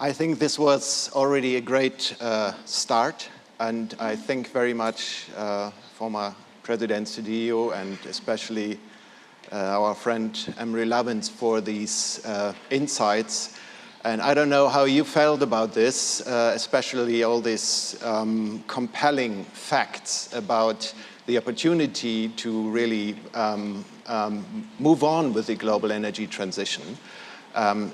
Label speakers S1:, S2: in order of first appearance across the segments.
S1: I think this was already a great start, and I thank very much former President Cedillo and especially our friend Emery Lovins for these insights. And I don't know how you felt about this, especially all these compelling facts about the opportunity to really move on with the global energy transition.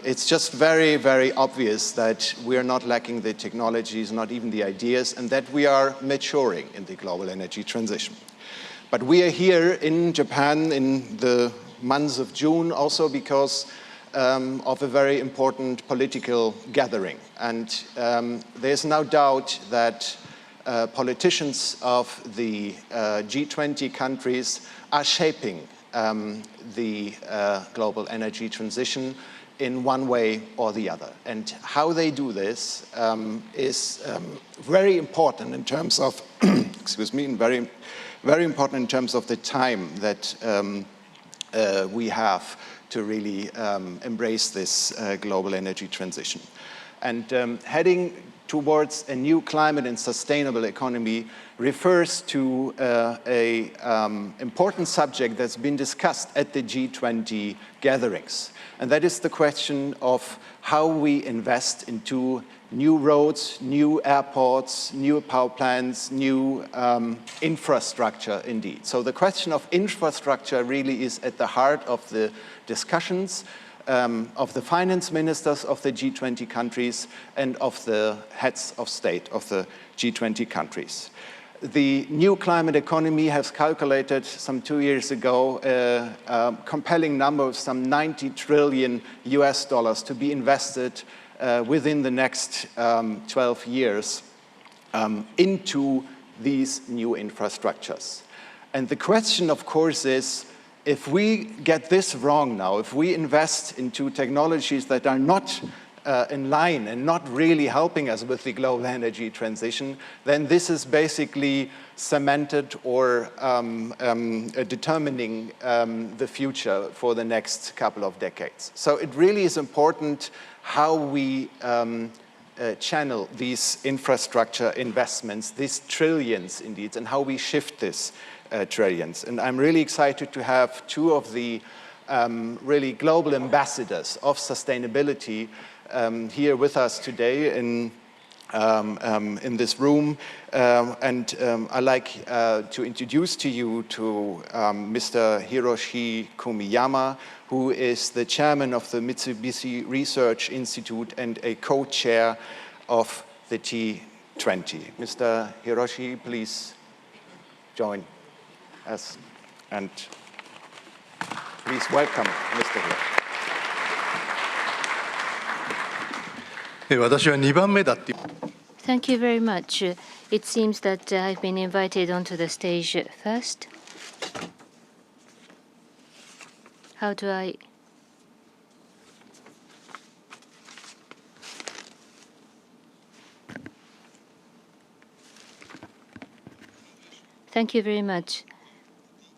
S1: It's just very, very obvious that we are not lacking the technologies, not even the ideas, and that we are maturing in the global energy transition. But we are here in Japan in the months of June also because of a very important political gathering. And there's no doubt that politicians of the G20 countries are shaping the global energy transition in one way or the other. And how they do this is very important in terms of, excuse me, very important in terms of the time that we have to really embrace this global energy transition. And heading towards a new climate and sustainable economy refers to an important subject that's been discussed at the G20 gatherings. And that is the question of how we invest into new roads, new airports, new power plants, new infrastructure indeed. So the question of infrastructure really is at the heart of the discussions of the finance ministers of the G20 countries and of the heads of state of the G20 countries. The new climate economy has calculated some 2 years ago a compelling number of some 90 trillion US dollars to be invested within the next 12 years into these new infrastructures. And the question, of course, is if we get this wrong now, if we invest into technologies that are not in line and not really helping us with the global energy transition, then this is basically cemented or determining the future for the next couple of decades. So it really is important how we channel these infrastructure investments, these trillions indeed, and how we shift this trillions. And I'm really excited to have two of the really global ambassadors of sustainability here with us today in this room. I'd like to introduce to you to Mr. Hiroshi Kumiyama, who is the chairman of the Mitsubishi Research Institute and a co-chair of the T20. Mr. Hiroshi, please join us and please welcome Mr. Hiroshi.
S2: 私は2番目だって。
S3: Thank you very much. It seems that I've been invited onto the stage first. How do I? Thank you very much.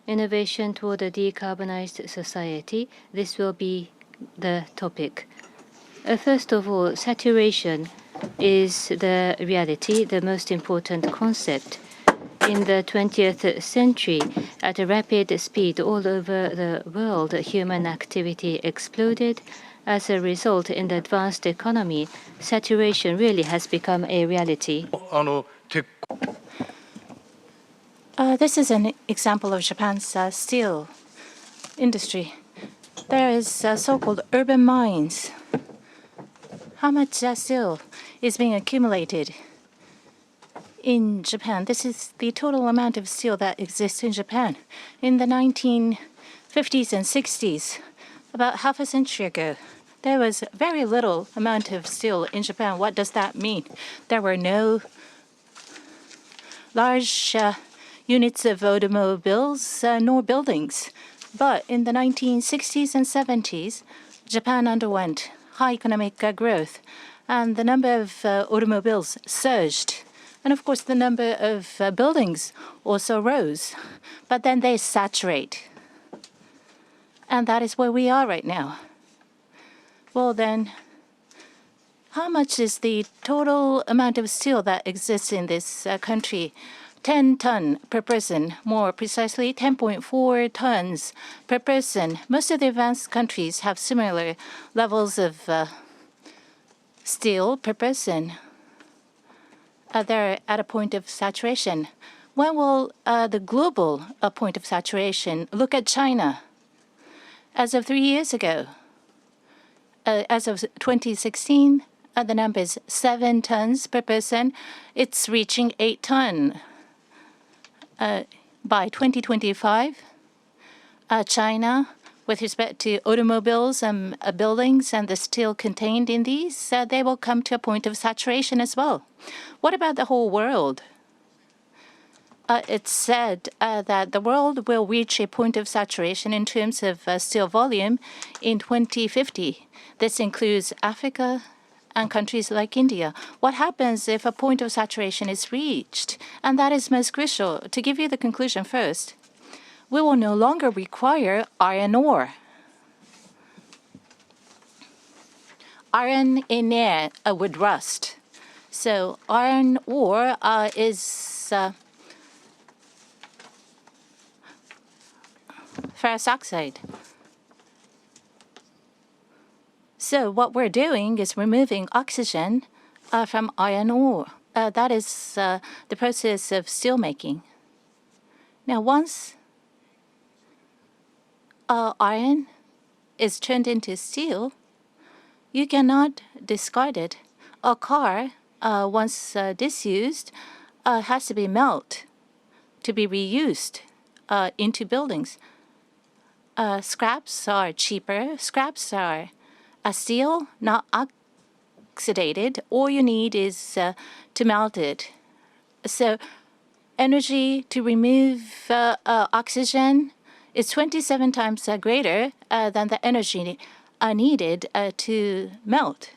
S3: Innovation toward a decarbonized society. This will be the topic. First of all, saturation is the reality, the most important concept. In the 20th century, at a rapid speed all over the world, human activity exploded. As a result, in the advanced economy, saturation really has become a reality.
S4: This is an example of Japan's steel industry. There is so-called urban mines. How much steel is being accumulated in Japan? This is the total amount of steel that exists in Japan. In the 1950s and 60s, about half a century ago, there was very little amount of steel in Japan. What does that mean? There were no large units of automobiles nor buildings. But in the 1960s and 70s, Japan underwent high economic growth, and the number of automobiles surged. And of course, the number of buildings also rose. But then they saturate. And that is where we are right now. Well, then, How much is the total amount of steel that exists in this country? 10 tons per person, more precisely 10.4 tons per person. Most of the advanced countries have similar levels of steel per person. They're at a point of saturation. When will the global point of saturation? Look at China. As of 3 years ago, as of 2016, the number is 7 tons per person. It's reaching 8 tons. By 2025, China, with respect to automobiles and buildings and the steel contained in these, they will come to a point of saturation as well. What about the whole world? It's said that the world will reach a point of saturation in terms of steel volume in 2050. This includes Africa and countries like India. What happens if a point of saturation is reached? And that is most crucial. To give you the conclusion first, we will no longer require iron ore. Iron in air would rust. So iron ore is ferrous oxide. So what we're doing is removing oxygen from iron ore. That is the process of steel making. Now, once iron is turned into steel, you cannot discard it. A car, once disused, has to be melted to be reused into buildings. Scraps are cheaper. Scraps are steel, not oxidated. All you need is to melt it. So energy to remove oxygen is 27 times greater than the energy needed to melt.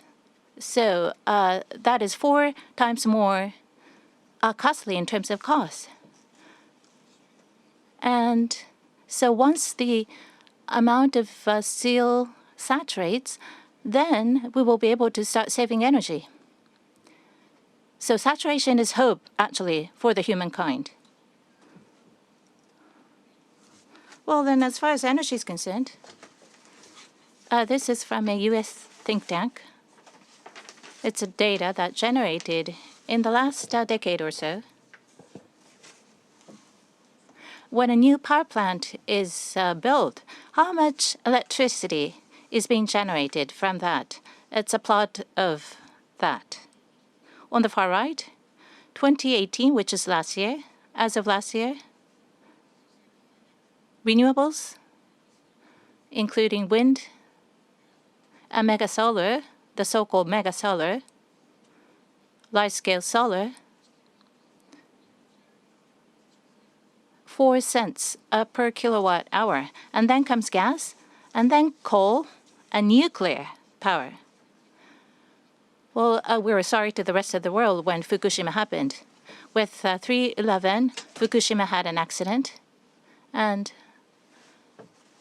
S4: So that is 4 times more costly in terms of cost. And so once the amount of steel saturates, then we will be able to start saving energy. So saturation is hope, actually, for the humankind. Well, then, as far as energy is concerned, this is from a U.S. think tank. It's a data that generated in the last decade or so. When a new power plant is built, how much electricity is being generated from that? It's a plot of that. On the far right, 2018, which is last year, as of last year, renewables, including wind and mega solar, the so-called mega solar, large-scale solar, 4 cents per kilowatt hour. And then comes gas, and then coal and nuclear power. Well, we were sorry to the rest of the world when Fukushima happened. With 3/11, Fukushima had an accident, and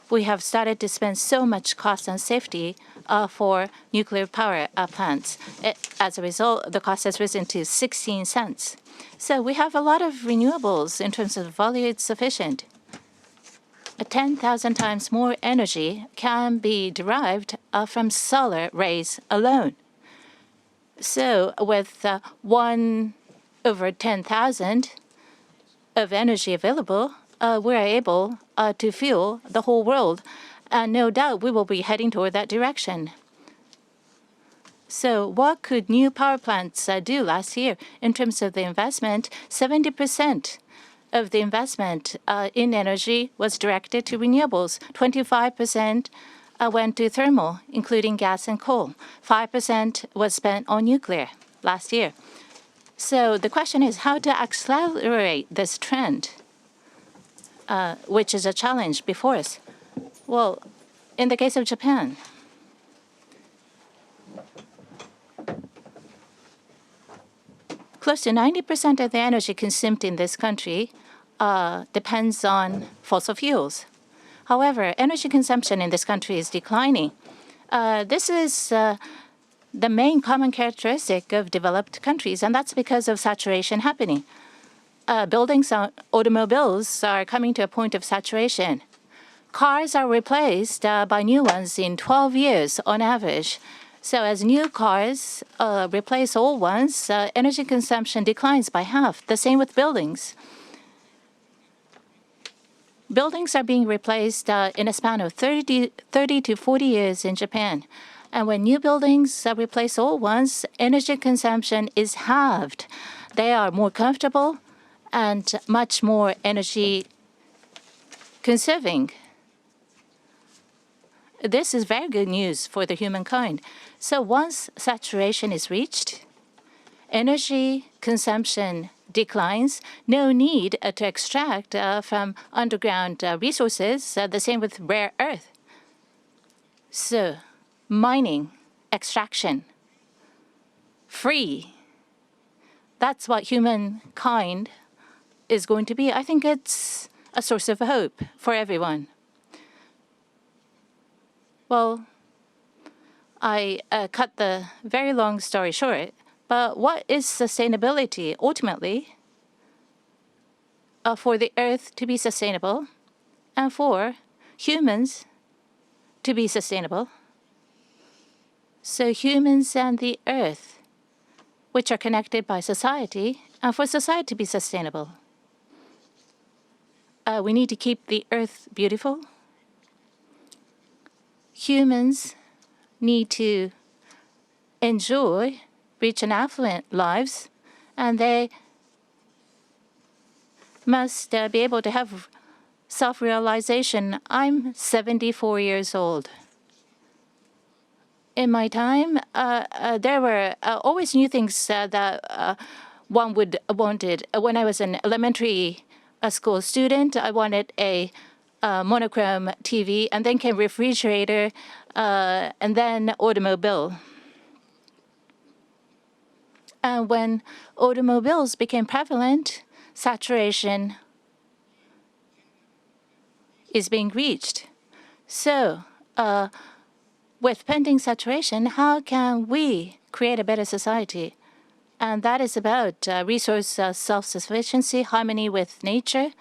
S4: we have started to spend so much cost on safety for nuclear power plants. As a result, the cost has risen to 16 cents. So we have a lot of renewables in terms of volume. It's sufficient. 10,000 times more energy can be derived from solar rays alone. So with 1/10,000 of energy available, we're able to fuel the whole world. And no doubt we will be heading toward that direction. So what could new power plants do last year in terms of the investment? 70% of the investment in energy was directed to renewables. 25% went to thermal, including gas and coal. 5% was spent on nuclear last year. So the question is how to accelerate this trend, which is a challenge before us. Well, in the case of Japan, close to 90% of the energy consumed in this country depends on fossil fuels. However, energy consumption in this country is declining. This is the main common characteristic of developed countries, and that's because of saturation happening. Buildings, automobiles are coming to a point of saturation. Cars are replaced by new ones in 12 years on average. So as new cars replace old ones, energy consumption declines by half. The same with buildings. Buildings are being replaced in a span of 30 to 40 years in Japan. And when new buildings replace old ones, energy consumption is halved. They are more comfortable and much more energy conserving. This is very good news for the humankind. So once saturation is reached, energy consumption declines, no need to extract from underground resources, the same with rare earth. So mining, extraction, free. That's what humankind is going to be. I think it's a source of hope for everyone. Well, I cut the very long story short, but what is sustainability ultimately? For the earth to be sustainable and for humans to be sustainable. So humans and the earth, which are connected by society, and for society to be sustainable. We need to keep the earth beautiful. Humans need to enjoy rich and affluent lives, and they must be able to have self-realization. I'm 74 years old. In my time, there were always new things that one wanted. When I was an elementary school student, I wanted a monochrome TV, and then came refrigerator, and then automobile. And when automobiles became prevalent, saturation is being reached. So, with pending saturation, how can we create a better society? And that is about resource self-sufficiency, harmony with nature,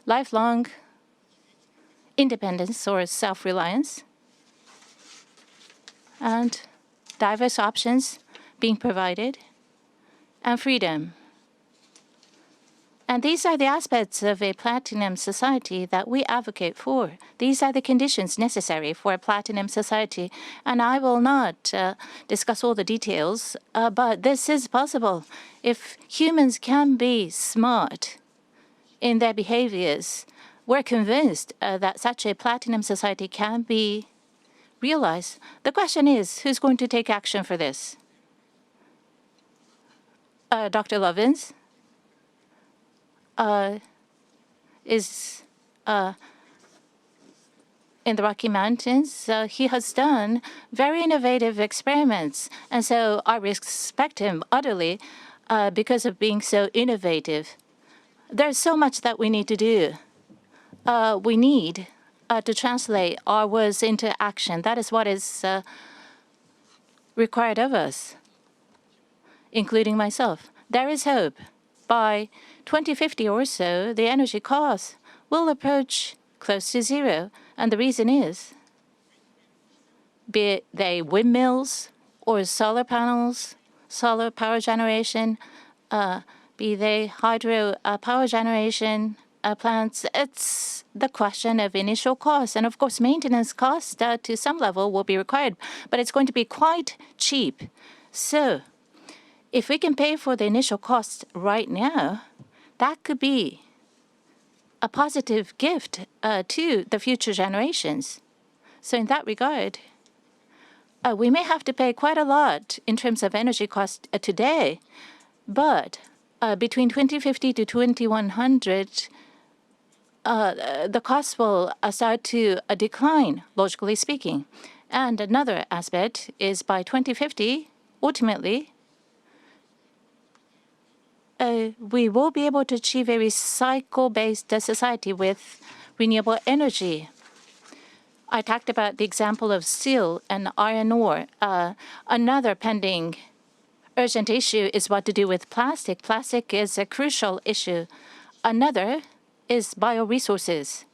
S4: lifelong independence or self-reliance, and diverse options being provided, and freedom. And these are the aspects of a platinum society that we advocate for. These are the conditions necessary for a platinum society. And I will not discuss all the details, but this is possible. If humans can be smart in their behaviors, we're convinced that such a platinum society can be realized. The question is, who's going to take action for this? Dr. Lovins is in the Rocky Mountains. He has done very innovative experiments, and so I respect him utterly because of being so innovative. There's so much that we need to do. We need to translate our words into action. That is what is required of us, including myself. There is hope. By 2050 or so, the energy costs will approach close to zero. And the reason is, be they windmills or solar panels, solar power generation, be they hydro power generation plants, it's the question of initial costs. And of course, maintenance costs to some level will be required, but it's going to be quite cheap. So if we can pay for the initial costs right now, that could be a positive gift to the future generations. So in that regard, we may have to pay quite a lot in terms of energy cost today, but between 2050 to 2100, the costs will start to decline, logically speaking. And another aspect is by 2050, ultimately, we will be able to achieve a recycle-based society with renewable energy. I talked about the example of steel and iron ore. Another pending urgent issue is what to do with plastic. Plastic is a crucial issue. Another is bioresources,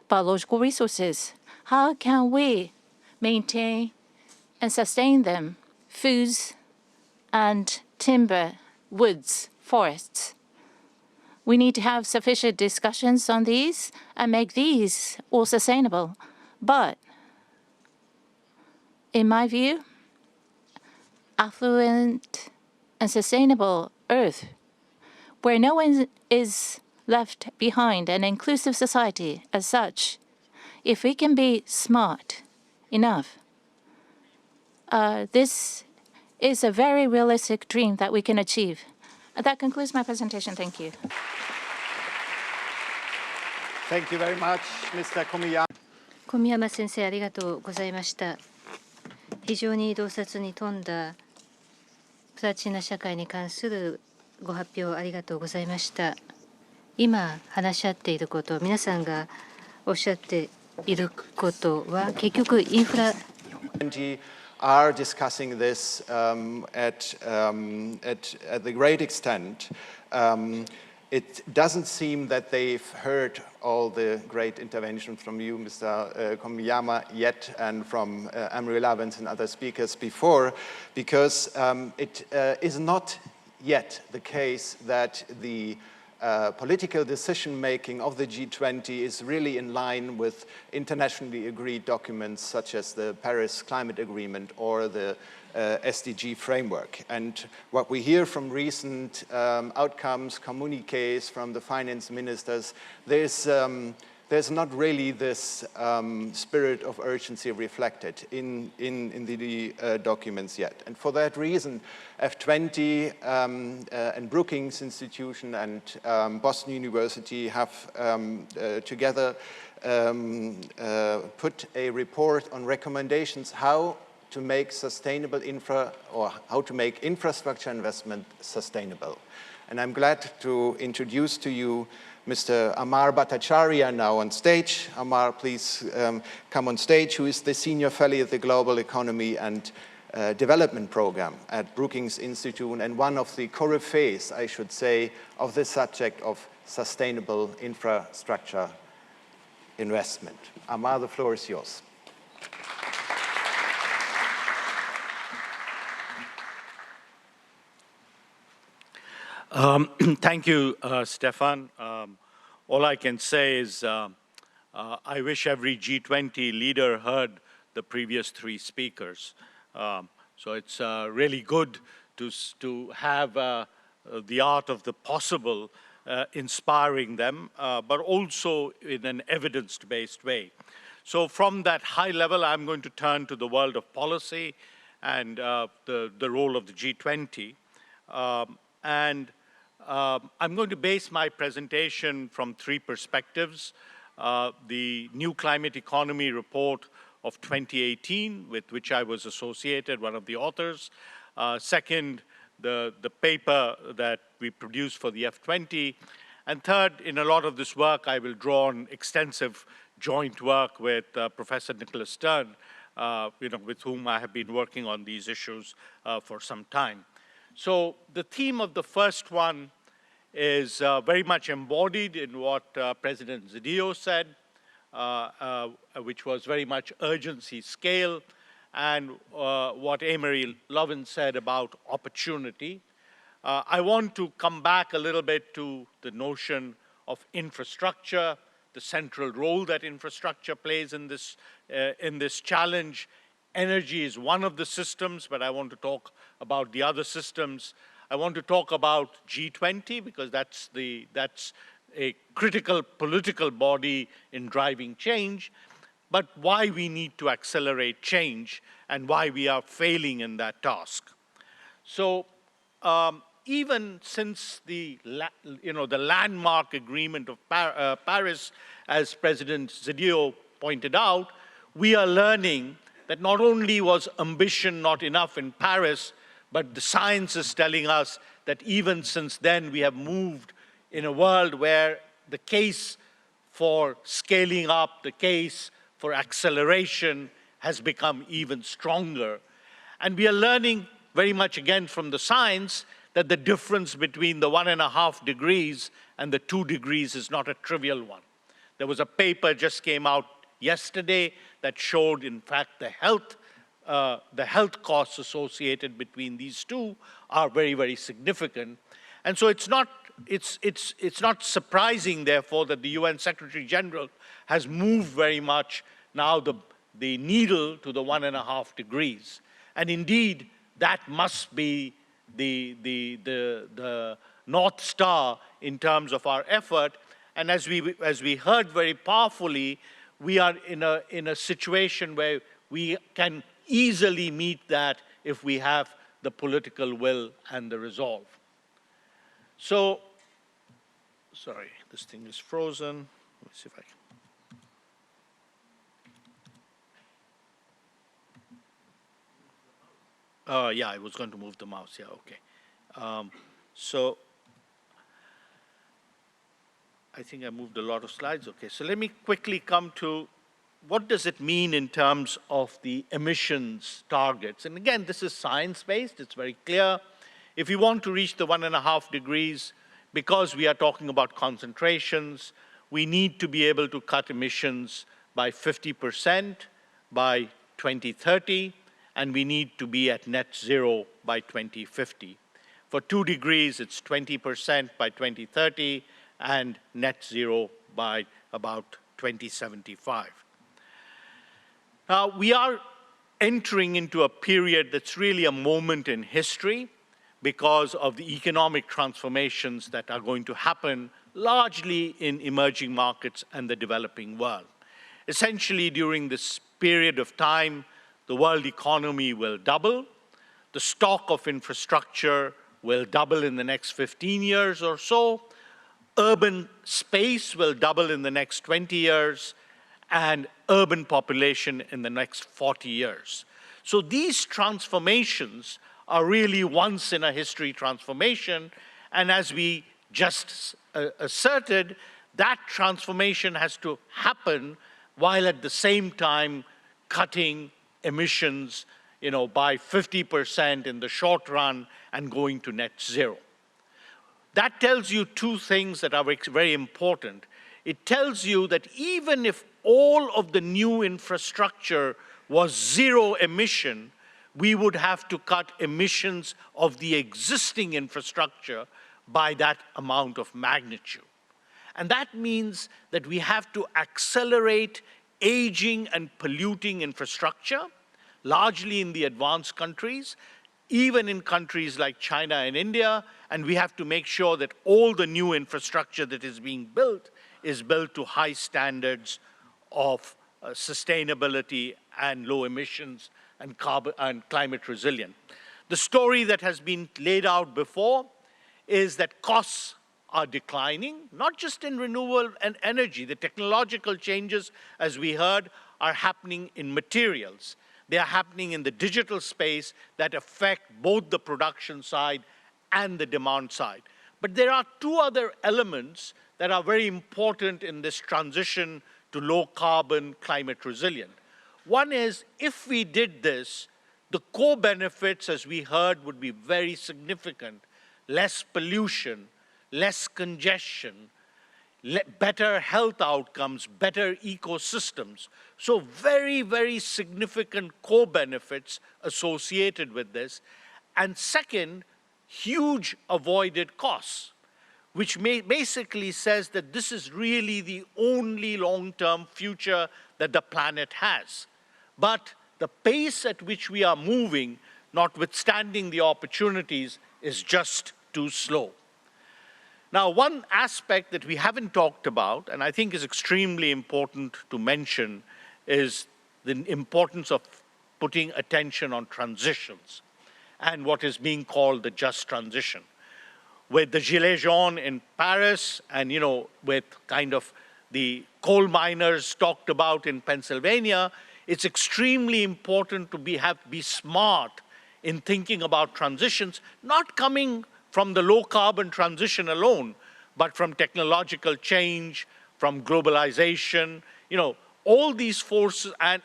S4: biological resources. How can we maintain and sustain them? Foods and timber, woods, forests. We need to have sufficient discussions on these and make these all sustainable. But in my view, affluent and sustainable Earth, where no one is left behind, an inclusive society as such, if we can be smart enough, this is a very realistic dream that we can achieve. That concludes my presentation. Thank you.
S1: Thank you very much, Mr. Komiyama.
S3: 小宮山先生、ありがとうございました。非常に洞察に富んだプラチナ社会に関するご発表ありがとうございました。今話し合っていること、皆さんがおっしゃっていることは結局インフラ。
S1: Are discussing this at the great extent. It doesn't seem that they've heard all the great interventions from you, Mr. Komiyama, yet, and from Amory Lovins and other speakers before, because it is not yet the case that the political decision-making of the G20 is really in line with internationally agreed documents such as the Paris Climate Agreement or the SDG framework. And what we hear from recent outcomes, communiques from the finance ministers, there's not really this spirit of urgency reflected in the documents yet. And for that reason, F20 and Brookings Institution and Boston University have together put a report on recommendations how to make sustainable how to make infrastructure investment sustainable. And I'm glad to introduce to you Mr. Amar Bhattacharya now on stage. Amar, please come on stage, who is the Senior Fellow at the Global Economy and Development Program at Brookings Institute and one of the coryphees, I should say, of the subject of sustainable infrastructure investment. Amar, the floor is yours.
S2: Thank you, Stefan. All I can say is I wish every G20 leader heard the previous three speakers. So it's really good to have the art of the possible inspiring them, but also in an evidence-based way. So from that high level, I'm going to turn to the world of policy and the role of the G20. I'm going to base my presentation from three perspectives. The New Climate Economy Report of 2018, with which I was associated, one of the authors. Second, the paper that we produced for the F20. And third, in a lot of this work, I will draw on extensive joint work with Professor Nicholas Stern, with whom I have been working on these issues for some time. So the theme of the first one is very much embodied in what President Zedillo said, which was very much urgency scale, and what Amory Lovins said about opportunity. I want to come back a little bit to the notion of infrastructure, the central role that infrastructure plays in this challenge. Energy is one of the systems, but I want to talk about the other systems. I want to talk about G20 because that's a critical political body in driving change, but why we need to accelerate change and why we are failing in that task. So even since the landmark agreement of Paris, as President Zedillo pointed out, we are learning that not only was ambition not enough in Paris, but the science is telling us that even since then we have moved in a world where the case for scaling up, the case for acceleration has become even stronger. And we are learning very much again from the science that the difference between the 1.5 degrees and the 2 degrees is not a trivial one. There was a paper just came out yesterday that showed, in fact, the health costs associated between these two are very, very significant. And so it's not surprising, therefore, that the UN Secretary General has moved very much now the needle to the 1.5 degrees. And indeed, that must be the North Star in terms of our effort. And as we heard very powerfully, we are in a situation where we can easily meet that if we have the political will and the resolve. So, sorry, this thing is frozen. Let me see if I can. Yeah, I was going to move the mouse. Yeah, okay. So I think I moved a lot of slides. Okay, so let me quickly come to what does it mean in terms of the emissions targets. And again, this is science-based. It's very clear. If we want to reach the 1.5 degrees, because we are talking about concentrations, we need to be able to cut emissions by 50% by 2030. And we need to be at net zero by 2050. For 2 degrees, it's 20% by 2030, and net zero by about 2075. Now, we are entering into a period that's really a moment in history because of the economic transformations that are going to happen largely in emerging markets and the developing world. Essentially, during this period of time, the world economy will double. The stock of infrastructure will double in the next 15 years or so. Urban space will double in the next 20 years, and urban population in the next 40 years. So these transformations are really once in a history transformation, and as we just asserted, that transformation has to happen while at the same time cutting emissions, by 50% in the short run and going to net zero. That tells you two things that are very important. It tells you that even if all of the new infrastructure was zero emission, we would have to cut emissions of the existing infrastructure by that amount of magnitude. And that means that we have to accelerate aging and polluting infrastructure, largely in the advanced countries, even in countries like China and India, and we have to make sure that all the new infrastructure that is being built is built to high standards of sustainability and low emissions and climate resilient. The story that has been laid out before is that costs are declining, not just in renewable and energy. The technological changes, as we heard, are happening in materials. They are happening in the digital space that affect both the production side and the demand side. But there are two other elements that are very important in this transition to low carbon, climate resilient. One is, if we did this, the co-benefits, as we heard, would be very significant. Less pollution, less congestion, better health outcomes, better ecosystems. So very, very significant co-benefits associated with this. And second, huge avoided costs, which basically says that this is really the only long-term future that the planet has. But the pace at which we are moving, notwithstanding the opportunities, is just too slow. Now, one aspect that we haven't talked about, and I think is extremely important to mention, is the importance of putting attention on transitions and what is being called the just transition. With the Gilets jaunes in Paris and, with kind of the coal miners talked about in Pennsylvania, it's extremely important to be smart in thinking about transitions, not coming from the low carbon transition alone, but from technological change, from globalization, all these forces, and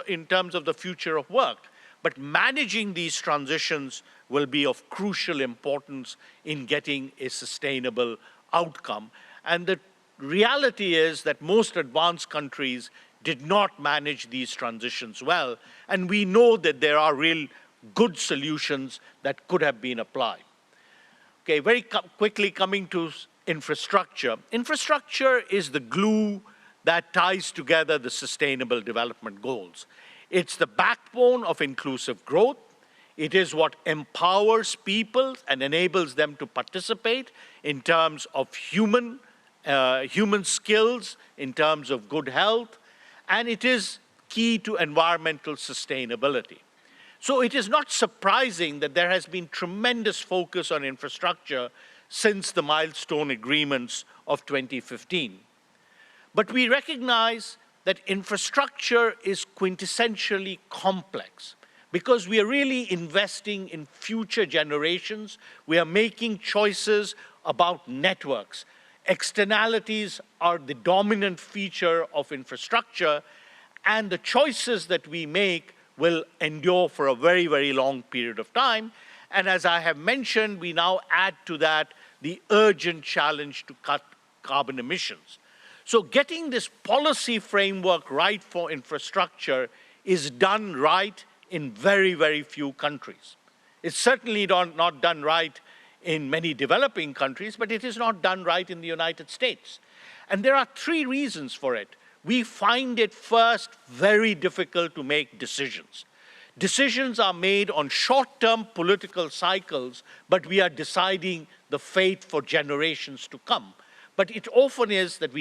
S2: in terms of the future of work, but managing these transitions will be of crucial importance in getting a sustainable outcome. And the reality is that most advanced countries did not manage these transitions well, and we know that there are real good solutions that could have been applied. Okay, very quickly coming to infrastructure. Infrastructure is the glue that ties together the Sustainable Development Goals. It's the backbone of inclusive growth. It is what empowers people and enables them to participate in terms of human skills, in terms of good health, and it is key to environmental sustainability. So it is not surprising that there has been tremendous focus on infrastructure since the milestone agreements of 2015. But we recognize that infrastructure is quintessentially complex because we are really investing in future generations. We are making choices about networks. Externalities are the dominant feature of infrastructure, and the choices that we make will endure for a very, very long period of time. And as I have mentioned, we now add to that the urgent challenge to cut carbon emissions. So getting this policy framework right for infrastructure is done right in very, very few countries. It's certainly not done right in many developing countries, but it is not done right in the United States. And there are three reasons for it. We find it first very difficult to make decisions. Decisions are made on short-term political cycles, but we are deciding the fate for generations to come. But it often is that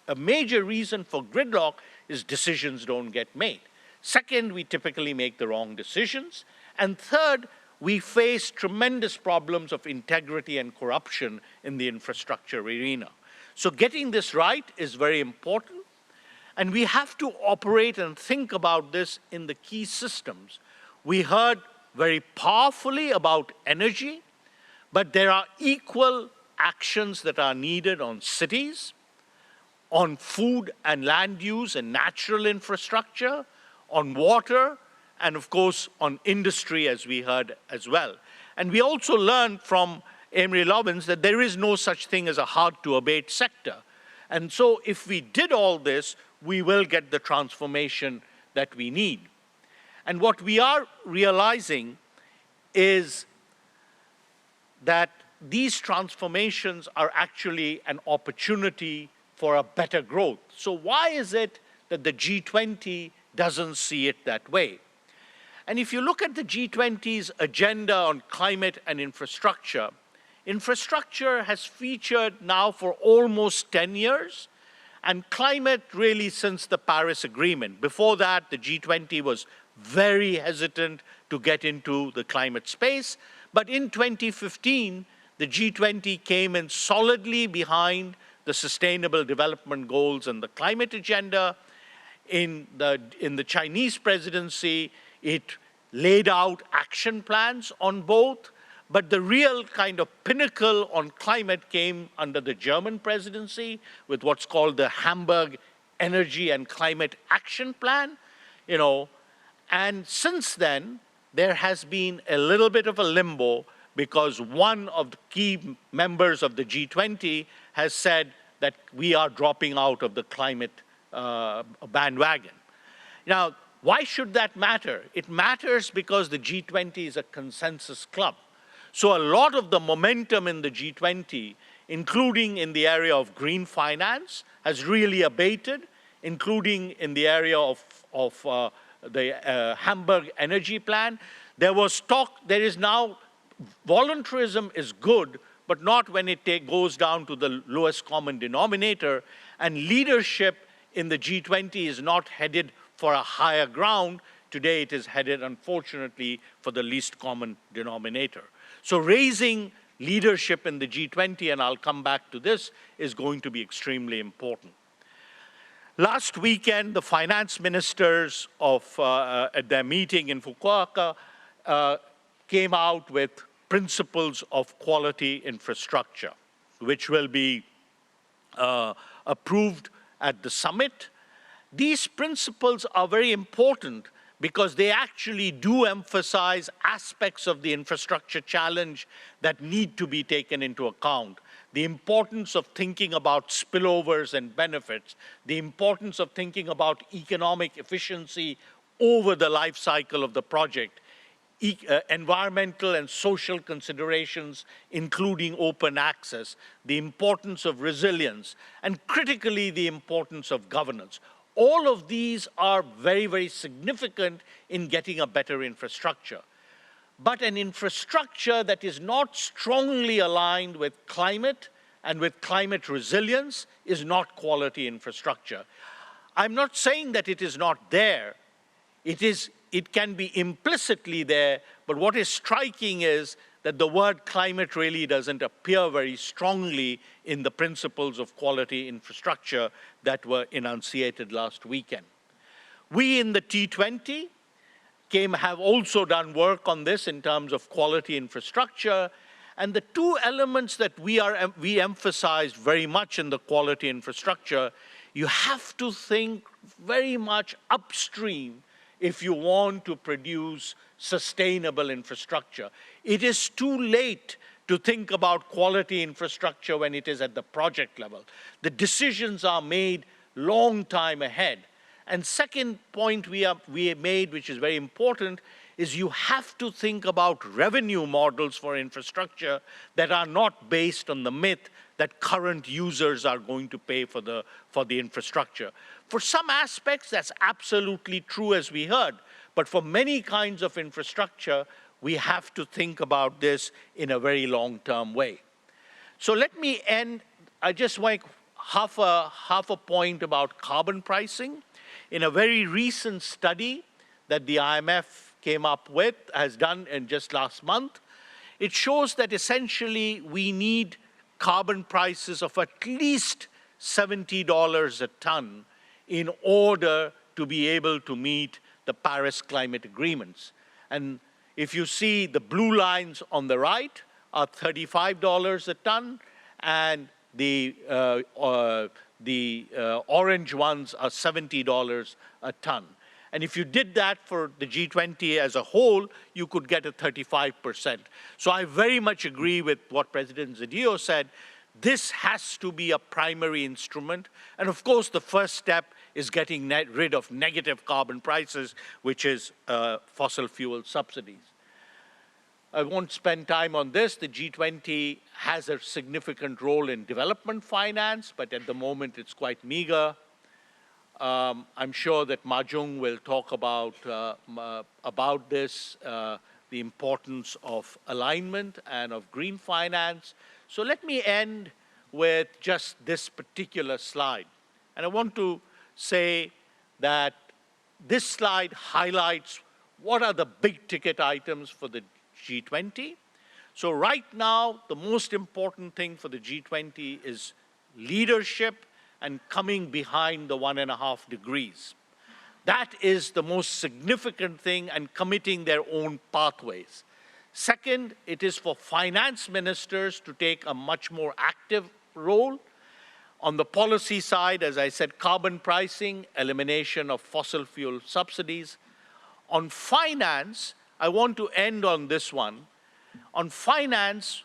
S2: a major reason for gridlock is decisions don't get made. Second, we typically make the wrong decisions. And third, we face tremendous problems of integrity and corruption in the infrastructure arena. So getting this right is very important. And we have to operate and think about this in the key systems. We heard very powerfully about energy, but there are equal actions that are needed on cities, on food and land use and natural infrastructure, on water, and of course on industry, as we heard as well. And we also learned from Amory Lovins that there is no such thing as a hard-to-abate sector. And so if we did all this, we will get the transformation that we need. And what we are realizing is that these transformations are actually an opportunity for a better growth. So why is it that the G20 doesn't see it that way? And if you look at the G20's agenda on climate and infrastructure, infrastructure has featured now for almost 10 years, and climate really since the Paris Agreement. Before that, the G20 was very hesitant to get into the climate space. But in 2015, the G20 came in solidly behind the Sustainable Development Goals and the climate agenda. In the Chinese presidency, it laid out action plans on both. But the real kind of pinnacle on climate came under the German presidency with what's called the Hamburg Energy and Climate Action Plan. And since then, there has been a little bit of a limbo because one of the key members of the G20 has said that we are dropping out of the climate bandwagon. Now, why should that matter? It matters because the G20 is a consensus club. So a lot of the momentum in the G20, including in the area of green finance, has really abated, including in the area of the Hamburg Energy Plan. There was talk, there is now, voluntarism is good, but not when it goes down to the lowest common denominator. And leadership in the G20 is not headed for a higher ground. Today it is headed, unfortunately, for the least common denominator. So raising leadership in the G20, and I'll come back to this, is going to be extremely important. Last weekend, the finance ministers at their meeting in Fukuoka came out with principles of quality infrastructure, which will be approved at the summit. These principles are very important because they actually do emphasize aspects of the infrastructure challenge that need to be taken into account. The importance of thinking about spillovers and benefits, the importance of thinking about economic efficiency over the life cycle of the project, environmental and social considerations, including open access, the importance of resilience, and critically, the importance of governance. All of these are very, very significant in getting a better infrastructure. But an infrastructure that is not strongly aligned with climate and with climate resilience is not quality infrastructure. I'm not saying that it is not there. It can be implicitly there, but what is striking is that the word climate really doesn't appear very strongly in the principles of quality infrastructure that were enunciated last weekend. We in the T20 have also done work on this in terms of quality infrastructure, and the two elements that we emphasized very much in the quality infrastructure, you have to think very much upstream if you want to produce sustainable infrastructure. It is too late to think about quality infrastructure when it is at the project level. The decisions are made long time ahead. And second point we have made, which is very important, is you have to think about revenue models for infrastructure that are not based on the myth that current users are going to pay for the infrastructure. For some aspects, that's absolutely true, as we heard. But for many kinds of infrastructure, we have to think about this in a very long-term way. So let me end. I just make half a point about carbon pricing. In a very recent study that the IMF came up with, has done in just last month, it shows that essentially we need carbon prices of at least $70 a ton in order to be able to meet the Paris climate agreements. And if you see the blue lines on the right are $35 a ton, and the orange ones are $70 a ton. And if you did that for the G20 as a whole, you could get a 35%. So I very much agree with what President Zedillo said. This has to be a primary instrument. And of course, the first step is getting rid of negative carbon prices, which is fossil fuel subsidies. I won't spend time on this. The G20 has a significant role in development finance, but at the moment it's quite meager. I'm sure that Mahjong will talk about this, the importance of alignment and of green finance. So let me end with just this particular slide. And I want to say that this slide highlights what are the big ticket items for the G20. So right now, the most important thing for the G20 is leadership and coming behind the 1.5 degrees. That is the most significant thing, and committing their own pathways. Second, it is for finance ministers to take a much more active role. On the policy side, as I said, carbon pricing, elimination of fossil fuel subsidies. On finance, I want to end on this one. On finance,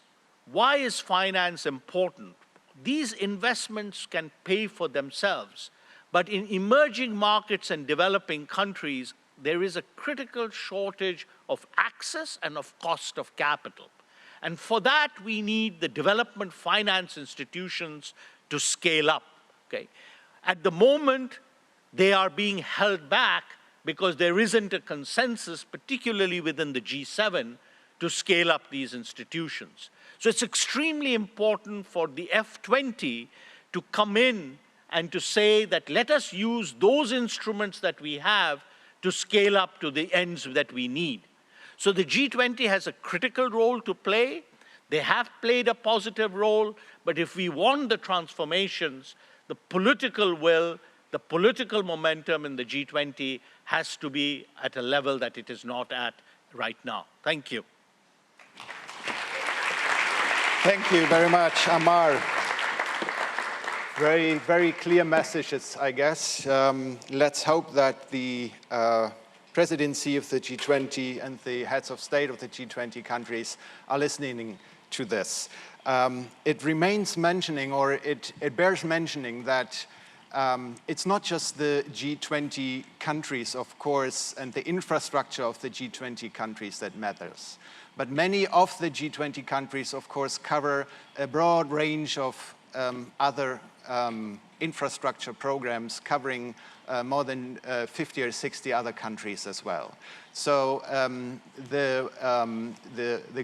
S2: why is finance important? These investments can pay for themselves, but in emerging markets and developing countries, there is a critical shortage of access and of cost of capital. And for that, we need the development finance institutions to scale up, okay? At the moment, they are being held back because there isn't a consensus, particularly within the G7, to scale up these institutions. So it's extremely important for the F20 to come in and to say that let us use those instruments that we have to scale up to the ends that we need. So the G20 has a critical role to play. They have played a positive role, but if we want the transformations, the political will, the political momentum in the G20 has to be at a level that it is not at right now. Thank you.
S1: Thank you very much, Amar. Very, very clear messages, I guess. Let's hope that the presidency of the G20 and the heads of state of the G20 countries are listening to this. It remains mentioning, or it bears mentioning that it's not just the G20 countries, of course, and the infrastructure of the G20 countries that matters. But many of the G20 countries, of course, cover a broad range of other infrastructure programs covering more than 50 or 60 other countries as well. So the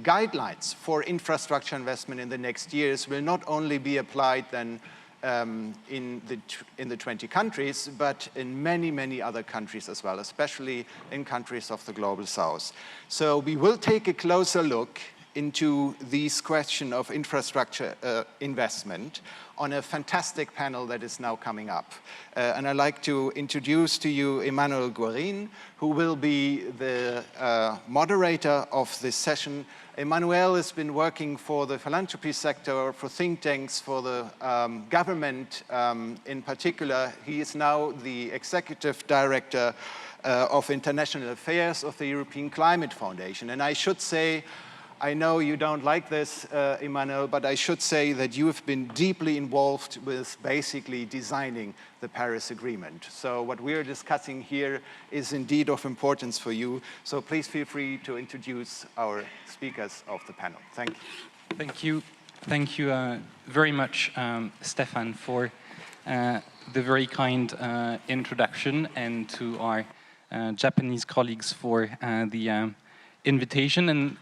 S1: guidelines for infrastructure investment in the next years will not only be applied then in the 20 countries, but in many, many other countries as well, especially in countries of the Global South. So we will take a closer look into this question of infrastructure investment on a fantastic panel that is now coming up. And I'd like to introduce to you Emmanuel Guerin, who will be the moderator of this session. Emmanuel has been working for the philanthropy sector, for think tanks, for the government in particular. He is now the executive director of international affairs of the European Climate Foundation. And I should say, I know you don't like this, Emmanuel, but I should say that you have been deeply involved with basically designing the Paris Agreement. So what we're discussing here is indeed of importance for you. So please feel free to introduce our speakers of the panel. Thank you.
S5: Thank you. Thank you very much, Stefan, for the very kind introduction, and to our Japanese colleagues for the invitation. And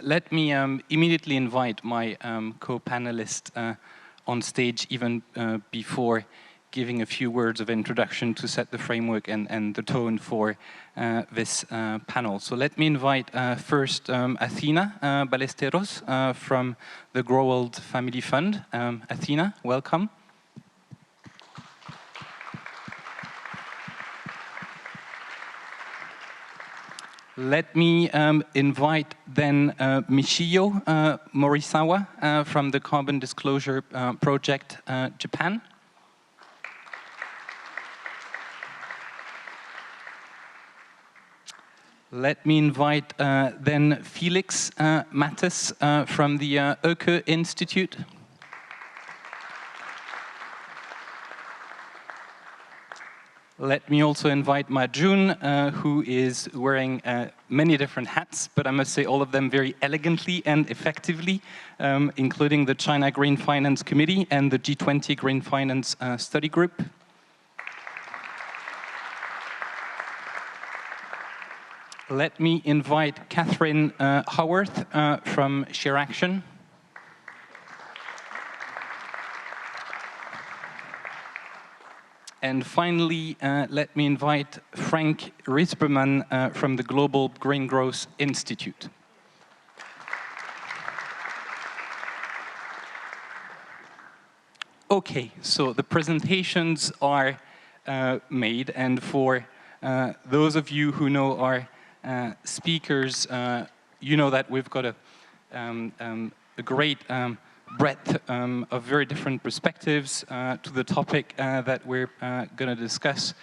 S5: let me immediately invite my co-panelist on stage, even before giving a few words of introduction to set the framework and the tone for this panel. So let me invite first Athena Ballesteros from the Growald Family Fund. Athena, welcome. Let me invite then Michio Morisawa from the Carbon Disclosure Project, Japan. Let me invite then Felix Mattes from the Oeke Institute. Let me also invite Ma Jun, who is wearing many different hats, but I must say all of them very elegantly and effectively, including the China Green Finance Committee and the G20 Green Finance Study Group. Let me invite Catherine Howarth from ShareAction. And finally, let me invite Frank Risberman from the Global Green Growth Institute. Okay, so the presentations are made, and for those of you who know our speakers, you know that we've got a great breadth of very different perspectives to the topic that we're going to discuss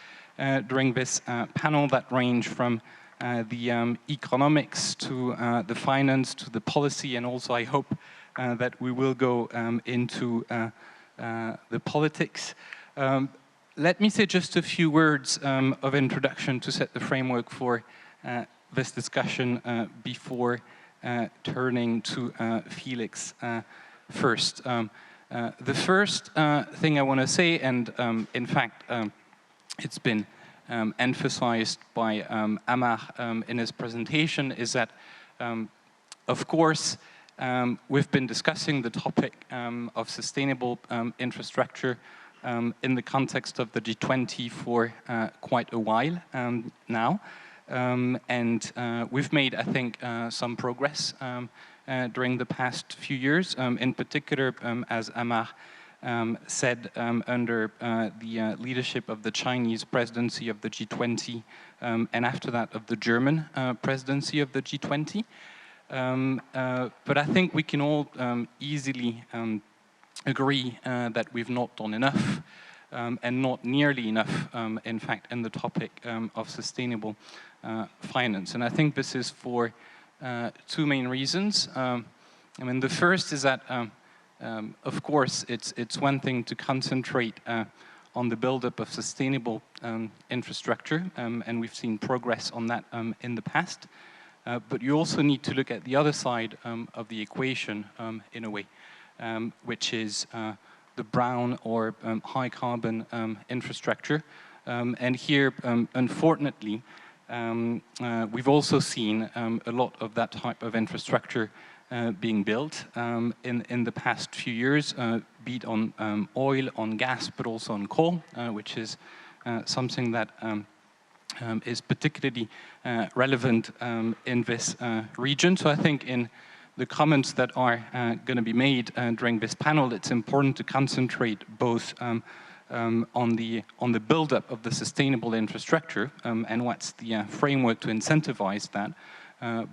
S5: during this panel, that range from the economics to the finance to the policy, and also I hope that we will go into the politics. Let me say just a few words of introduction to set the framework for this discussion before turning to Felix first. The first thing I want to say, and in fact, it's been emphasized by Amar in his presentation, is that, of course, we've been discussing the topic of sustainable infrastructure in the context of the G20 for quite a while now. And we've made, I think, some progress during the past few years, in particular, as Amar said, under the leadership of the Chinese presidency of the G20, and after that of the German presidency of the G20. But I think we can all easily agree that we've not done enough and not nearly enough, in fact, in the topic of sustainable finance. And I think this is for two main reasons. I mean, the first is that, of course, it's one thing to concentrate on the buildup of sustainable infrastructure, and we've seen progress on that in the past. But you also need to look at the other side of the equation in a way, which is the brown or high carbon infrastructure. And here, unfortunately, we've also seen a lot of that type of infrastructure being built in the past few years, be it on oil, on gas, but also on coal, which is something that is particularly relevant in this region. So I think in the comments that are going to be made during this panel, it's important to concentrate both on the build-up of the sustainable infrastructure and what's the framework to incentivize that,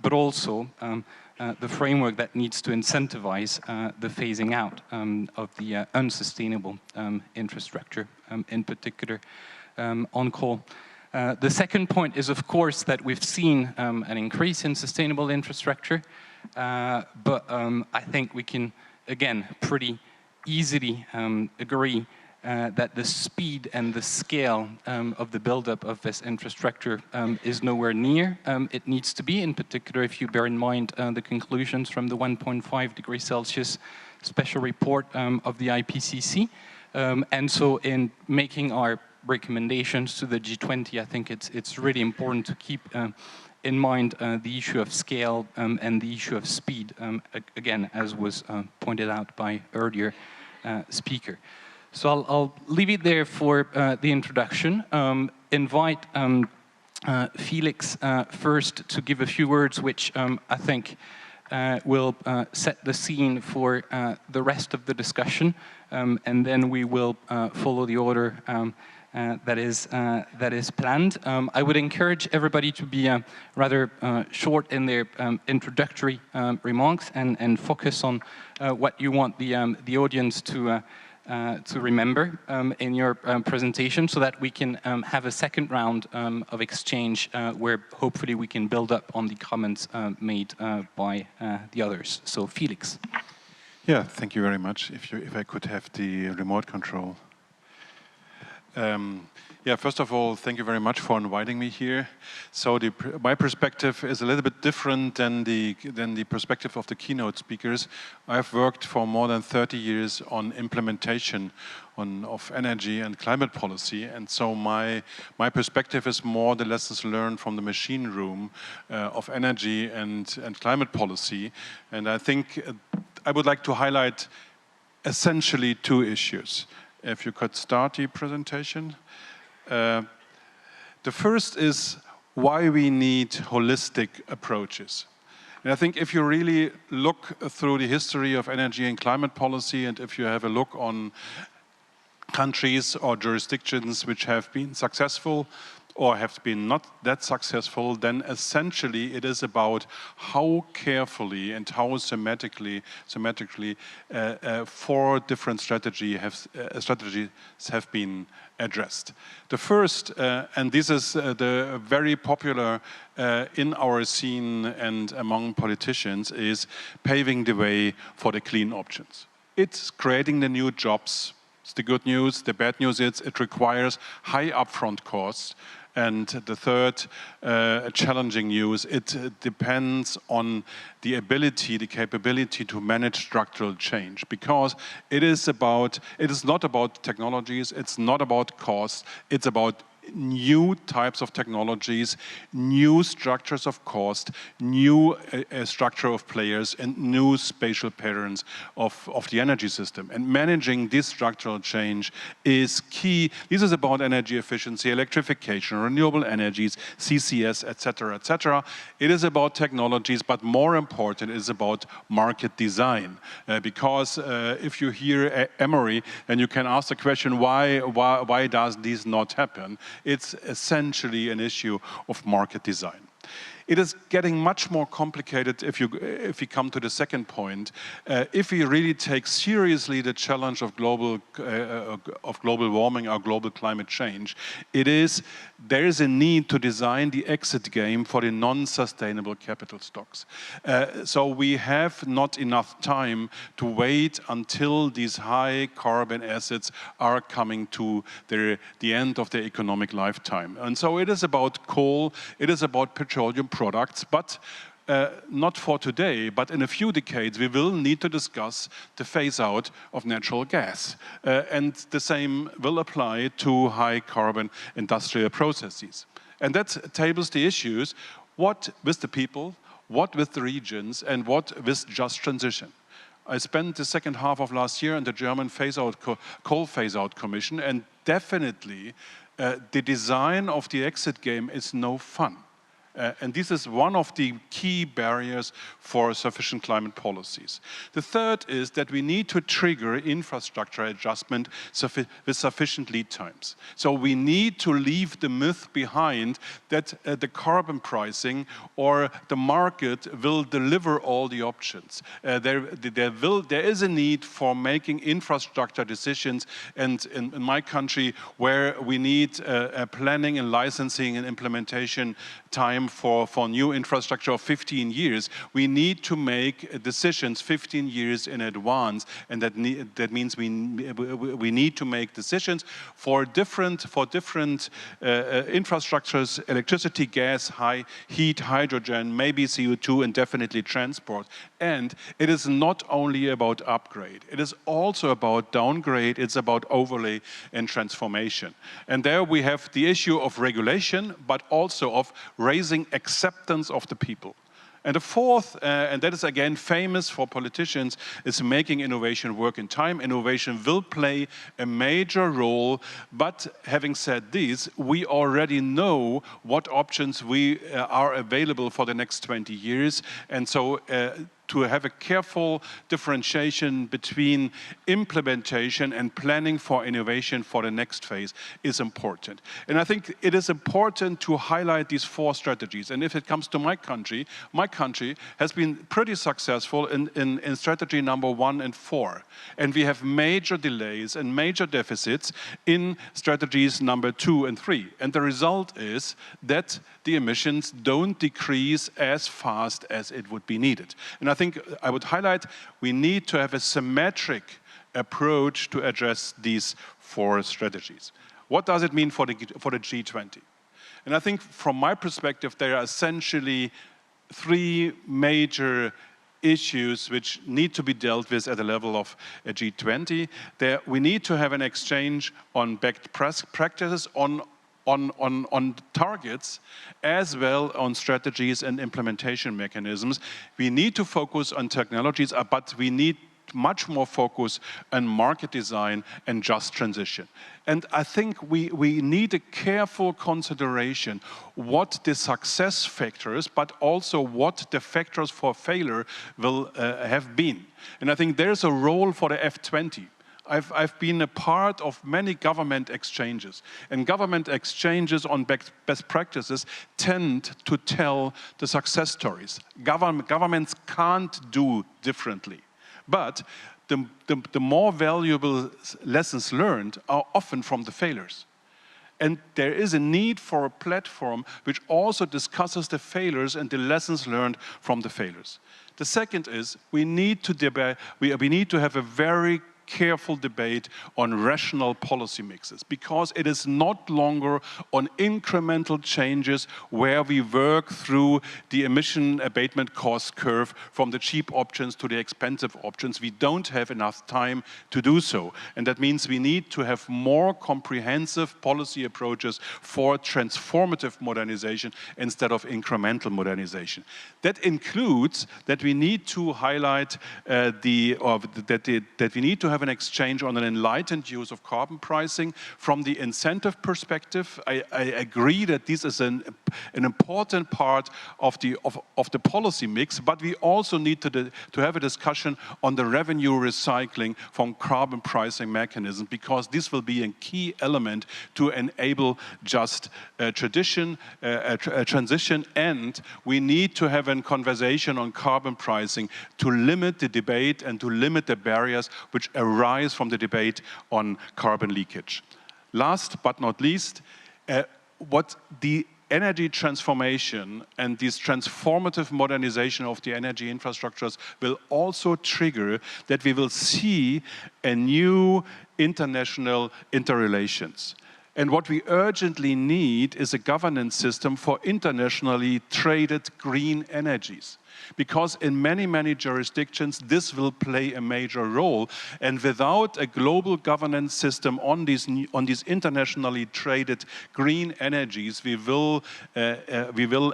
S5: but also the framework that needs to incentivize the phasing out of the unsustainable infrastructure, in particular on coal. The second point is, of course, that we've seen an increase in sustainable infrastructure, but I think we can, again, pretty easily agree that the speed and the scale of the buildup of this infrastructure is nowhere near it needs to be, in particular if you bear in mind the conclusions from the 1.5 degrees Celsius special report of the IPCC. And so in making our recommendations to the G20, I think it's really important to keep in mind the issue of scale and the issue of speed, again, as was pointed out by earlier speaker. So I'll leave it there for the introduction. Invite Felix first to give a few words, which I think will set the scene for the rest of the discussion, and then we will follow the order that is planned. I would encourage everybody to be rather short in their introductory remarks and focus on what you want the audience to remember in your presentation, so that we can have a second round of exchange where hopefully we can build up on the comments made by the others. So Felix.
S6: Yeah, thank you very much. If I could have the remote control. Yeah, first of all, thank you very much for inviting me here. So my perspective is a little bit different than the perspective of the keynote speakers. I've worked for more than 30 years on implementation of energy and climate policy, and so my perspective is more the lessons learned from the machine room of energy and climate policy. And I think I would like to highlight essentially two issues. If you could start the presentation. The first is why we need holistic approaches. And I think if you really look through the history of energy and climate policy, and if you have a look on countries or jurisdictions which have been successful or have been not that successful, then essentially it is about how carefully and how thematically four different strategies have been addressed. The first, and this is the very popular in our scene and among politicians, is paving the way for the clean options. It's creating the new jobs. It's the good news. The bad news is it requires high upfront costs. And the third challenging news, it depends on the ability, the capability to manage structural change, because it is not about technologies, it's not about cost, it's about new types of technologies, new structures of cost, new structure of players, and new spatial patterns of the energy system. And managing this structural change is key. This is about energy efficiency, electrification, renewable energies, CCS, etc., etc. It is about technologies, but more important, it is about market design. Because if you hear Emory, then you can ask the question, why does this not happen? It's essentially an issue of market design. It is getting much more complicated if you come to the second point. If we really take seriously the challenge of global warming or global climate change, there is a need to design the exit game for the non-sustainable capital stocks. So we have not enough time to wait until these high carbon assets are coming to the end of their economic lifetime. And so it is about coal, it is about petroleum products, but not for today, but in a few decades, we will need to discuss the phase out of natural gas. And the same will apply to high carbon industrial processes. And that tables the issues, what with the people, what with the regions, and what with just transition. I spent the second half of last year in the German coal phase-out commission, and definitely the design of the exit game is no fun. And this is one of the key barriers for sufficient climate policies. The third is that we need to trigger infrastructure adjustment with sufficient lead times. So we need to leave the myth behind that the carbon pricing or the market will deliver all the options. There is a need for making infrastructure decisions, and in my country, where we need planning and licensing and implementation time for new infrastructure of 15 years, we need to make decisions 15 years in advance, and that means we need to make decisions for different infrastructures: electricity, gas, heat, hydrogen, maybe CO2, and definitely transport. And it is not only about upgrade, it is also about downgrade, it's about overlay and transformation. And there we have the issue of regulation, but also of raising acceptance of the people. And the fourth, and that is again famous for politicians, is making innovation work in time. Innovation will play a major role, but having said this, we already know what options are available for the next 20 years. And so to have a careful differentiation between implementation and planning for innovation for the next phase is important. And I think it is important to highlight these four strategies. And if it comes to my country has been pretty successful in strategy number 1 and 4. And we have major delays and major deficits in strategies number 2 and 3. And the result is that the emissions don't decrease as fast as it would be needed. And I think I would highlight we need to have a symmetric approach to address these four strategies. What does it mean for the G20? And I think from my perspective, there are essentially 3 major issues which need to be dealt with at the level of a G20. We need to have an exchange on best practices, on targets, as well on strategies and implementation mechanisms. We need to focus on technologies, but we need much more focus on market design and just transition. And I think we need a careful consideration what the success factors, but also what the factors for failure will have been. And I think there's a role for the F20. I've been a part of many government exchanges, and government exchanges on best practices tend to tell the success stories. Governments can't do differently, but the more valuable lessons learned are often from the failures. And there is a need for a platform which also discusses the failures and the lessons learned from the failures. The second is we need to have a very careful debate on rational policy mixes, because it is not longer on incremental changes where we work through the emission abatement cost curve from the cheap options to the expensive options. We don't have enough time to do so. And that means we need to have more comprehensive policy approaches for transformative modernization instead of incremental modernization. That includes that we need to highlight that we need to have an exchange on an enlightened use of carbon pricing. From the incentive perspective, I agree that this is an important part of the policy mix, but we also need to have a discussion on the revenue recycling from carbon pricing mechanisms, because this will be a key element to enable just transition, and we need to have a conversation on carbon pricing to limit the debate and to limit the barriers which arise from the debate on carbon leakage. Last but not least, what the energy transformation and this transformative modernization of the energy infrastructures will also trigger that we will see a new international interrelations. And what we urgently need is a governance system for internationally traded green energies. Because in many, many jurisdictions, this will play a major role. And without a global governance system on these internationally traded green energies, we will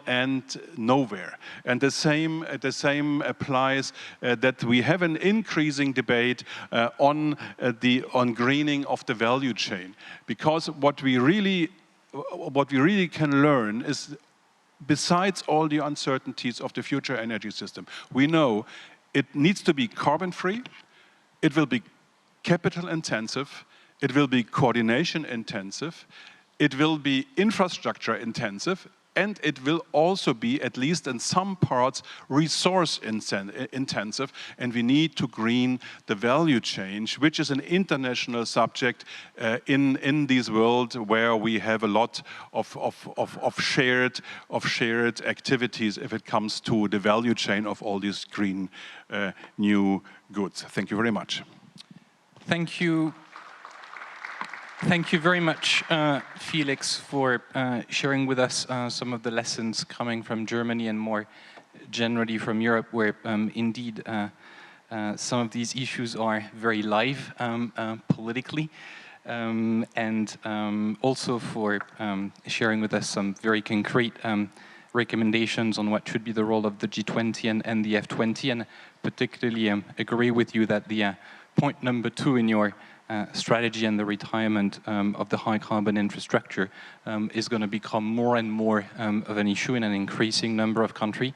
S6: end nowhere. And the same applies that we have an increasing debate on greening of the value chain. Because what we really can learn is, besides all the uncertainties of the future energy system, we know it needs to be carbon-free, it will be capital-intensive, it will be coordination-intensive, it will be infrastructure-intensive, and it will also be, at least in some parts, resource-intensive, and we need to green the value chain, which is an international subject in this world where we have a lot of shared activities if it comes to the value chain of all these green new goods. Thank you very much.
S5: Thank you. Thank you very much, Felix, for sharing with us some of the lessons coming from Germany and more generally from Europe, where indeed some of these issues are very live politically, and also for sharing with us some very concrete recommendations on what should be the role of the G20 and the F20, and particularly agree with you that the point number 2 in your strategy and the retirement of the high carbon infrastructure is going to become more and more of an issue in an increasing number of countries,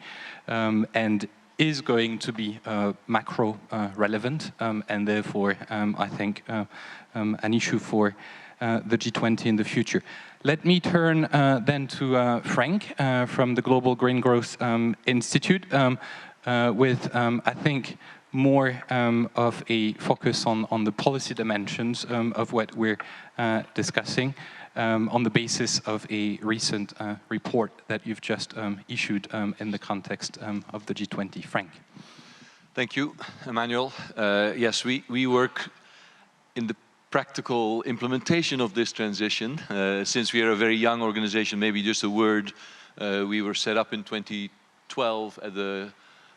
S5: and is going to be macro relevant, and therefore I think an issue for the G20 in the future. Let me turn then to Frank from the Global Green Growth Institute with, I think, more of a focus on the policy dimensions of what we're discussing on the basis of a recent report that you've just issued in the context of the G20. Frank.
S7: Thank you, Emmanuel. Yes, we work in the practical implementation of this transition. Since we are a very young organization, maybe just a word, we were set up in 2012 at the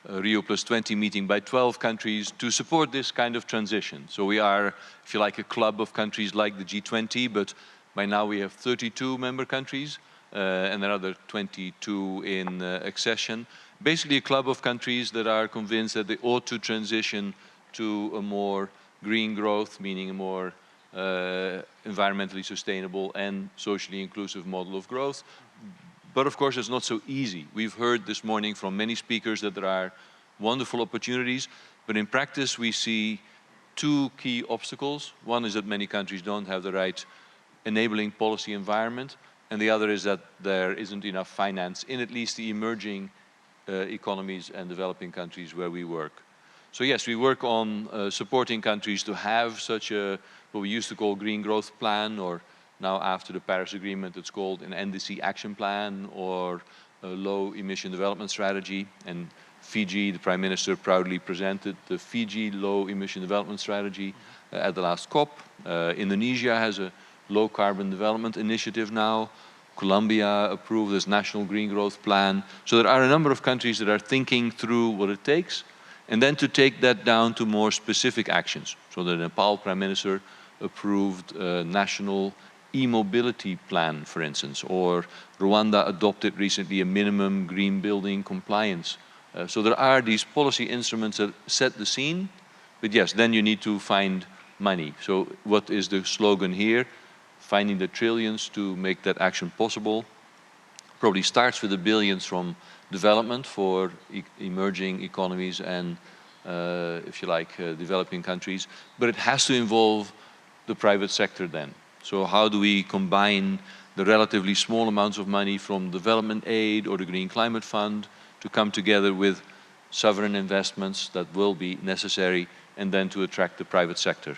S7: Rio +20 meeting by 12 countries to support this kind of transition. So we are, if you like, a club of countries like the G20, but by now we have 32 member countries and another 22 in accession. Basically a club of countries that are convinced that they ought to transition to a more green growth, meaning a more environmentally sustainable and socially inclusive model of growth. But of course, it's not so easy. We've heard this morning from many speakers that there are wonderful opportunities, but in practice we see 2 key obstacles. One is that many countries don't have the right enabling policy environment, and the other is that there isn't enough finance in at least the emerging economies and developing countries where we work. So yes, we work on supporting countries to have such a, what we used to call green growth plan, or now after the Paris Agreement it's called an NDC action plan or a low emission development strategy. And Fiji, the Prime Minister, proudly presented the Fiji low emission development strategy at the last COP. Indonesia has a low carbon development initiative now. Colombia approved this national green growth plan. So there are a number of countries that are thinking through what it takes, and then to take that down to more specific actions. So the Nepal Prime Minister approved a national e-mobility plan, for instance, or Rwanda adopted recently a minimum green building compliance. So there are these policy instruments that set the scene, but yes, then you need to find money. So what is the slogan here? Finding the trillions to make that action possible. Probably starts with the billions from development for emerging economies and, if you like, developing countries. But it has to involve the private sector then. So how do we combine the relatively small amounts of money from development aid or the Green Climate Fund to come together with sovereign investments that will be necessary and then to attract the private sector?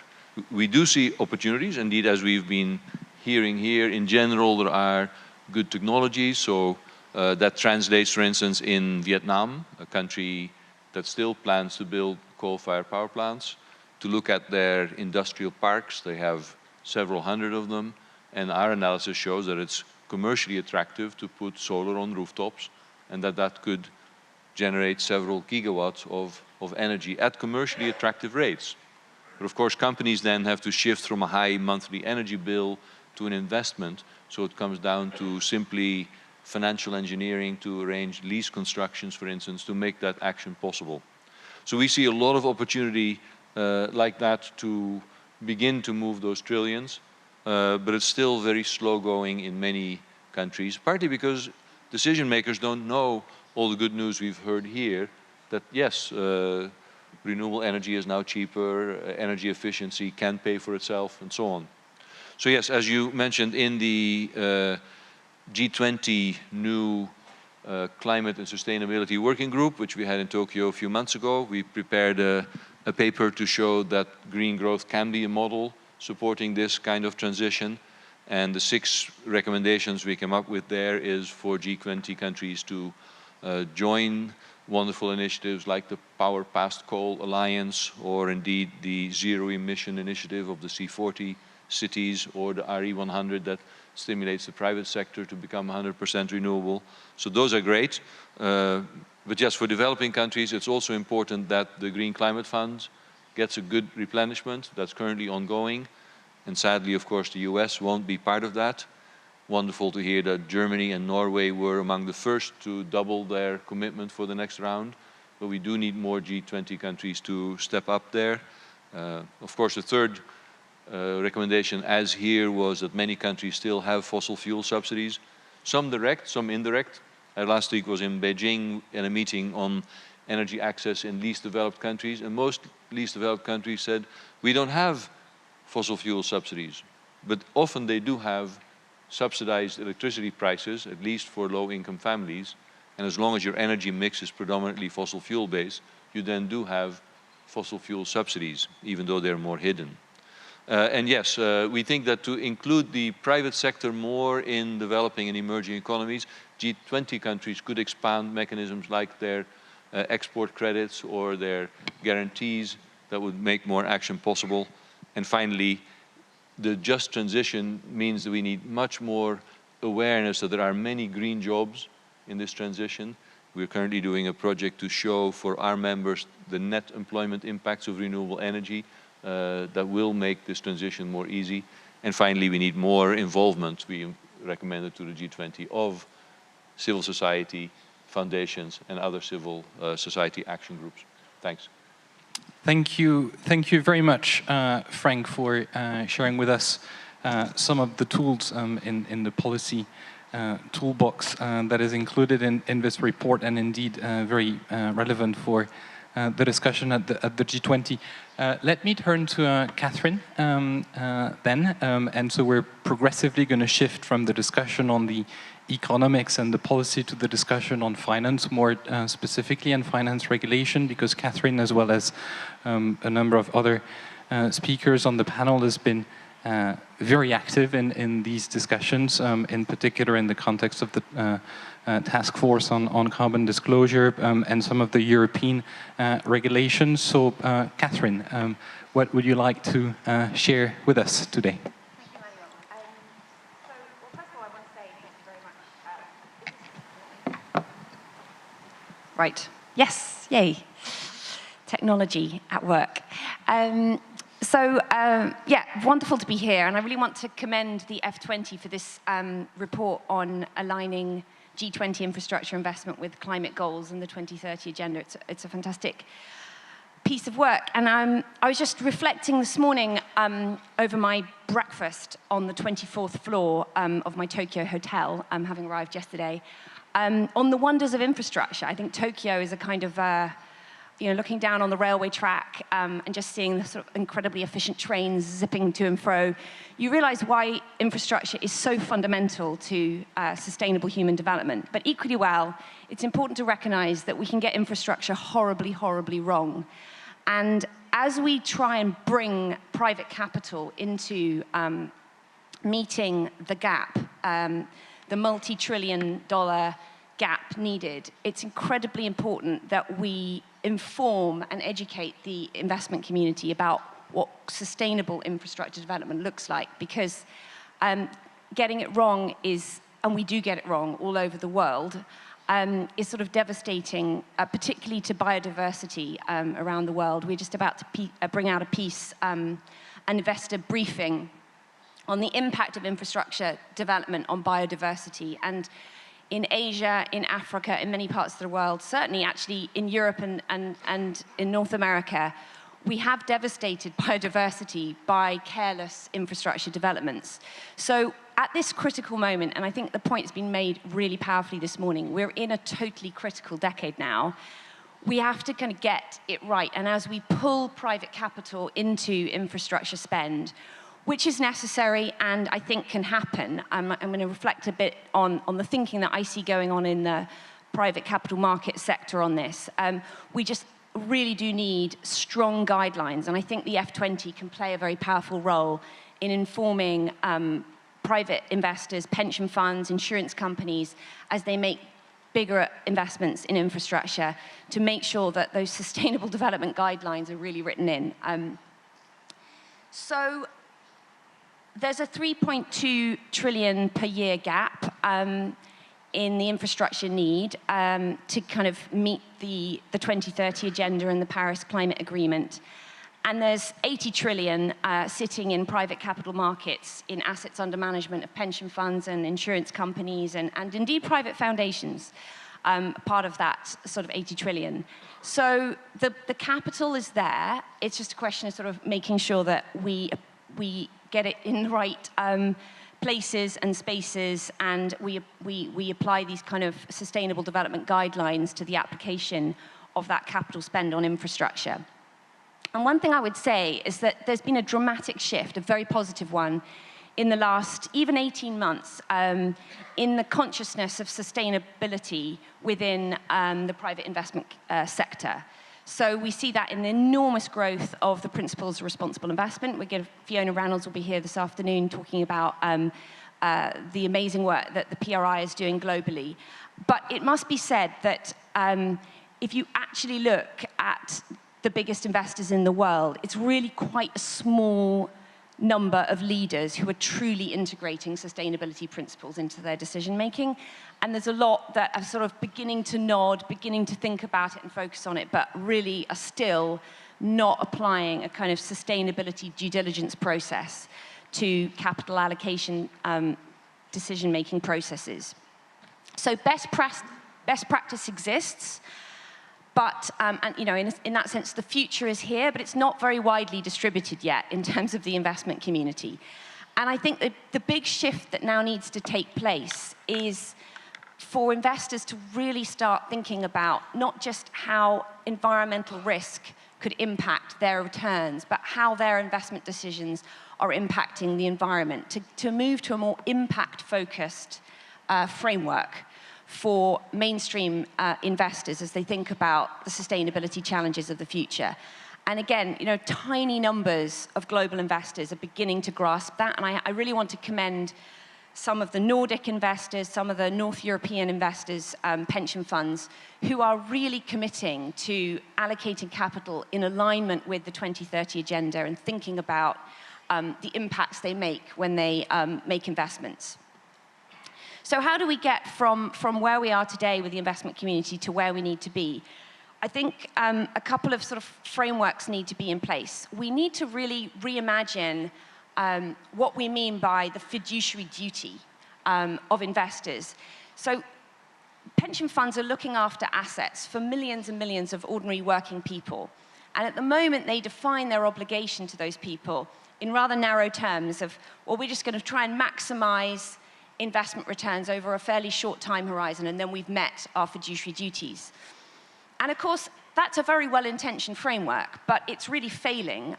S7: We do see opportunities. Indeed, as we've been hearing here, in general, there are good technologies. So that translates, for instance, in Vietnam, a country that still plans to build coal-fired power plants, to look at their industrial parks. They have several hundred of them. And our analysis shows that it's commercially attractive to put solar on rooftops and that could generate several gigawatts of energy at commercially attractive rates. But of course, companies then have to shift from a high monthly energy bill to an investment. So it comes down to simply financial engineering to arrange lease constructions, for instance, to make that action possible. So we see a lot of opportunity like that to begin to move those trillions. But it's still very slow going in many countries, partly because decision makers don't know all the good news we've heard here, that yes, renewable energy is now cheaper, energy efficiency can pay for itself, and so on. So yes, as you mentioned, in the G20 new Climate and Sustainability Working Group, which we had in Tokyo a few months ago, we prepared a paper to show that green growth can be a model supporting this kind of transition. And the 6 recommendations we came up with there is for G20 countries to join wonderful initiatives like the Power Past Coal Alliance, or indeed the Zero Emission Initiative of the C40 cities, or the RE100 that stimulates the private sector to become 100% renewable. So those are great. But yes, for developing countries, it's also important that the Green Climate Fund gets a good replenishment. That's currently ongoing. And sadly, of course, the US won't be part of that. Wonderful to hear that Germany and Norway were among the first to double their commitment for the next round. But we do need more G20 countries to step up there. Of course, the third recommendation, as here, was that many countries still have fossil fuel subsidies. Some direct, some indirect. Last week was in Beijing in a meeting on energy access in least developed countries, and most least developed countries said, we don't have fossil fuel subsidies, but often they do have subsidized electricity prices, at least for low-income families, and as long as your energy mix is predominantly fossil fuel-based, you then do have fossil fuel subsidies, even though they're more hidden. And yes, we think that to include the private sector more in developing and emerging economies, G20 countries could expand mechanisms like their export credits or their guarantees that would make more action possible. And finally, the just transition means that we need much more awareness that there are many green jobs in this transition. We're currently doing a project to show for our members the net employment impacts of renewable energy that will make this transition more easy. And finally, we need more involvement, we recommended to the G20, of civil society, foundations, and other civil society action groups. Thanks.
S5: Thank you very much, Frank, for sharing with us some of the tools in the policy toolbox that is included in this report, and indeed very relevant for the discussion at the G20. Let me turn to Catherine then, and so we're progressively going to shift from the discussion on the economics and the policy to the discussion on finance, more specifically on finance regulation, because Catherine, as well as a number of other speakers on the panel, has been very active in these discussions, in particular in the context of the task force on carbon disclosure and some of the European regulations. So, Catherine, what would you like to share with us today?
S8: Right. Yes. Yay. Technology at work. Yeah, wonderful to be here. And I really want to commend the F20 for this report on aligning G20 infrastructure investment with climate goals and the 2030 agenda. It's a fantastic piece of work. And I was just reflecting this morning over my breakfast on the 24th floor of my Tokyo hotel, having arrived yesterday, on the wonders of infrastructure. I think Tokyo is a kind of, looking down on the railway track and just seeing the sort of incredibly efficient trains zipping to and fro, you realize why infrastructure is so fundamental to sustainable human development. But equally well, it's important to recognize that we can get infrastructure horribly, horribly wrong. And as we try and bring private capital into meeting the gap, the multi-trillion-dollar gap needed, it's incredibly important that we inform and educate the investment community about what sustainable infrastructure development looks like, because getting it wrong is, and we do get it wrong all over the world, is sort of devastating, particularly to biodiversity around the world. We're just about to bring out a piece, an investor briefing on the impact of infrastructure development on biodiversity. And in Asia, in Africa, in many parts of the world, certainly actually in Europe and in North America, we have devastated biodiversity by careless infrastructure developments. So at this critical moment, and I think the point has been made really powerfully this morning, we're in a totally critical decade now. We have to kind of get it right. And as we pull private capital into infrastructure spend, which is necessary and I think can happen, I'm going to reflect a bit on the thinking that I see going on in the private capital market sector on this. We just really do need strong guidelines, and I think the F20 can play a very powerful role in informing private investors, pension funds, insurance companies, as they make bigger investments in infrastructure, to make sure that those sustainable development guidelines are really written in. So there's a 3.2 trillion per year gap in the infrastructure need to kind of meet the 2030 agenda and the Paris Climate Agreement. And there's 80 trillion sitting in private capital markets in assets under management of pension funds and insurance companies and indeed private foundations, part of that sort of 80 trillion. So the capital is there. It's just a question of sort of making sure that we get it in the right places and spaces, and we apply these kind of sustainable development guidelines to the application of that capital spend on infrastructure. And one thing I would say is that there's been a dramatic shift, a very positive one, in the last even 18 months in the consciousness of sustainability within the private investment sector. So we see that in the enormous growth of the principles of responsible investment. Fiona Reynolds will be here this afternoon talking about the amazing work that the PRI is doing globally. But it must be said that if you actually look at the biggest investors in the world, it's really quite a small number of leaders who are truly integrating sustainability principles into their decision-making. And there's a lot that are sort of beginning to nod, beginning to think about it and focus on it, but really are still not applying a kind of sustainability due diligence process to capital allocation decision-making processes. So best practice exists, but in that sense, the future is here, but it's not very widely distributed yet in terms of the investment community. And I think that the big shift that now needs to take place is for investors to really start thinking about not just how environmental risk could impact their returns, but how their investment decisions are impacting the environment, to move to a more impact-focused framework for mainstream investors as they think about the sustainability challenges of the future. And again, tiny numbers of global investors are beginning to grasp that, and I really want to commend some of the Nordic investors, some of the North European investors, pension funds, who are really committing to allocating capital in alignment with the 2030 agenda and thinking about the impacts they make when they make investments. So how do we get from where we are today with the investment community to where we need to be? I think a couple of sort of frameworks need to be in place. We need to really reimagine what we mean by the fiduciary duty of investors. So pension funds are looking after assets for millions and millions of ordinary working people. And at the moment, they define their obligation to those people in rather narrow terms of, well, we're just going to try and maximize investment returns over a fairly short time horizon, and then we've met our fiduciary duties. And of course, that's a very well-intentioned framework, but it's really failing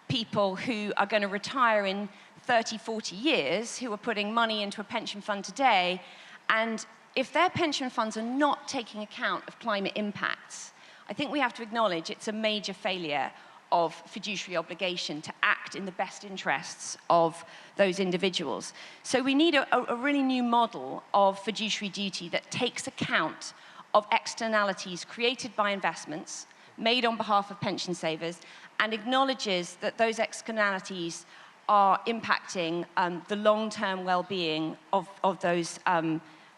S8: people who are going to retire in 30, 40 years, who are putting money into a pension fund today, and if their pension funds are not taking account of climate impacts, I think we have to acknowledge it's a major failure of fiduciary obligation to act in the best interests of those individuals. So we need a really new model of fiduciary duty that takes account of externalities created by investments made on behalf of pension savers and acknowledges that those externalities are impacting the long-term well-being of those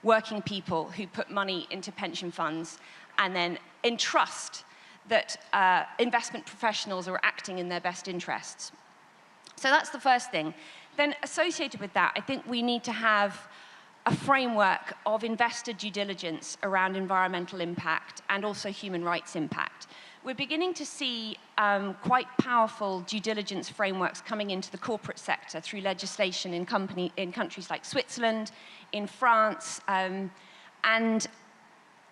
S8: working people who put money into pension funds and then entrust that investment professionals are acting in their best interests. So that's the first thing. Then associated with that, I think we need to have a framework of investor due diligence around environmental impact and also human rights impact. We're beginning to see quite powerful due diligence frameworks coming into the corporate sector through legislation in countries like Switzerland, in France,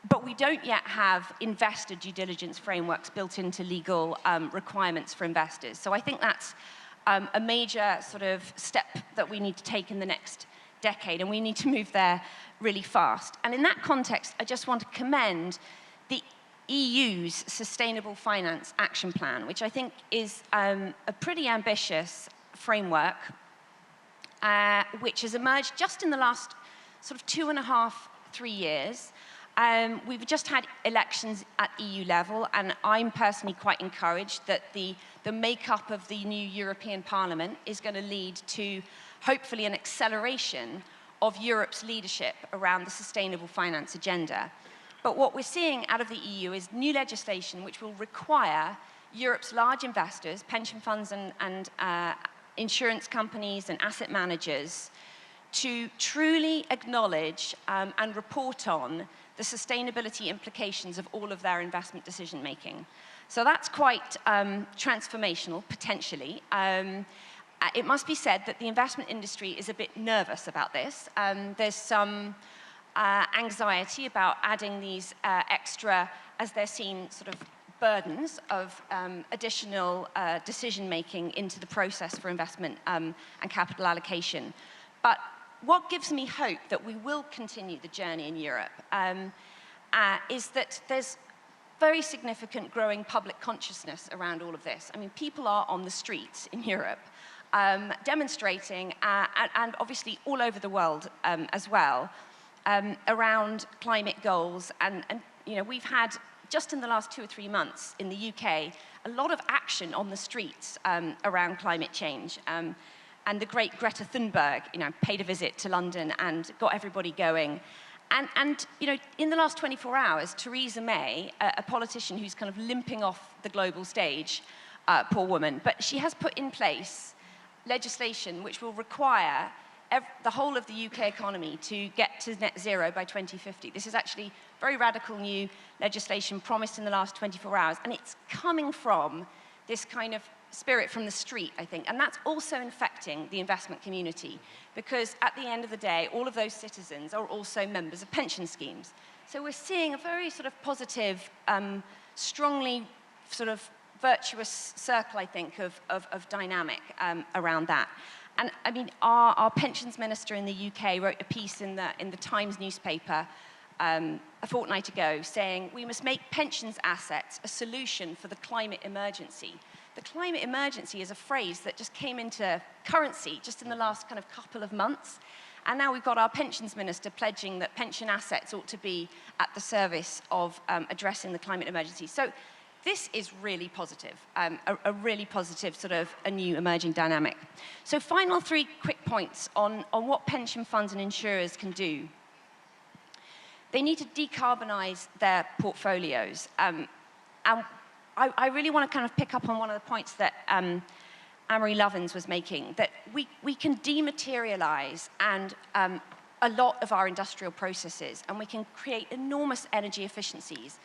S8: but we don't yet have investor due diligence frameworks built into legal requirements for investors. So I think that's a major sort of step that we need to take in the next decade, and we need to move there really fast. And in that context, I just want to commend the EU's Sustainable Finance Action Plan, which I think is a pretty ambitious framework, which has emerged just in the last sort of 2.5, 3 years. We've just had elections at EU level, and I'm personally quite encouraged that the makeup of the new European Parliament is going to lead to, hopefully, an acceleration of Europe's leadership around the sustainable finance agenda. But what we're seeing out of the EU is new legislation which will require Europe's large investors, pension funds and insurance companies and asset managers, to truly acknowledge and report on the sustainability implications of all of their investment decision making. So that's quite transformational, potentially. It must be said that the investment industry is a bit nervous about this. There's some anxiety about adding these extra, as they're seen, sort of burdens of additional decision making into the process for investment and capital allocation. But what gives me hope that we will continue the journey in Europe is that there's very significant growing public consciousness around all of this. I mean, people are on the streets in Europe demonstrating, and obviously all over the world as well, around climate goals. And you know, we've had, just in the last 2 or 3 months in the UK, a lot of action on the streets around climate change. And the great Greta Thunberg, you know, paid a visit to London and got everybody going. And you know, in the last 24 hours, Theresa May, a politician who's kind of limping off the global stage, poor woman, but she has put in place legislation which will require the whole of the UK economy to get to net zero by 2050. This is actually very radical new legislation promised in the last 24 hours, and it's coming from this kind of spirit from the street, I think. And that's also infecting the investment community, because at the end of the day, all of those citizens are also members of pension schemes. So we're seeing a very sort of positive, strongly sort of virtuous circle, I think, of dynamic around that. And I mean, our pensions minister in the UK wrote a piece in the Times newspaper a fortnight ago saying, we must make pensions assets a solution for the climate emergency. The climate emergency is a phrase that just came into currency just in the last kind of couple of months. And now we've got our pensions minister pledging that pension assets ought to be at the service of addressing the climate emergency. So this is really positive, a really positive sort of a new emerging dynamic. So final 3 quick points on what pension funds and insurers can do. They need to decarbonize their portfolios. And I really want to kind of pick up on one of the points that Anne-Marie Lovins was making, that we can dematerialize and a lot of our industrial processes, and we can create enormous energy efficiencies.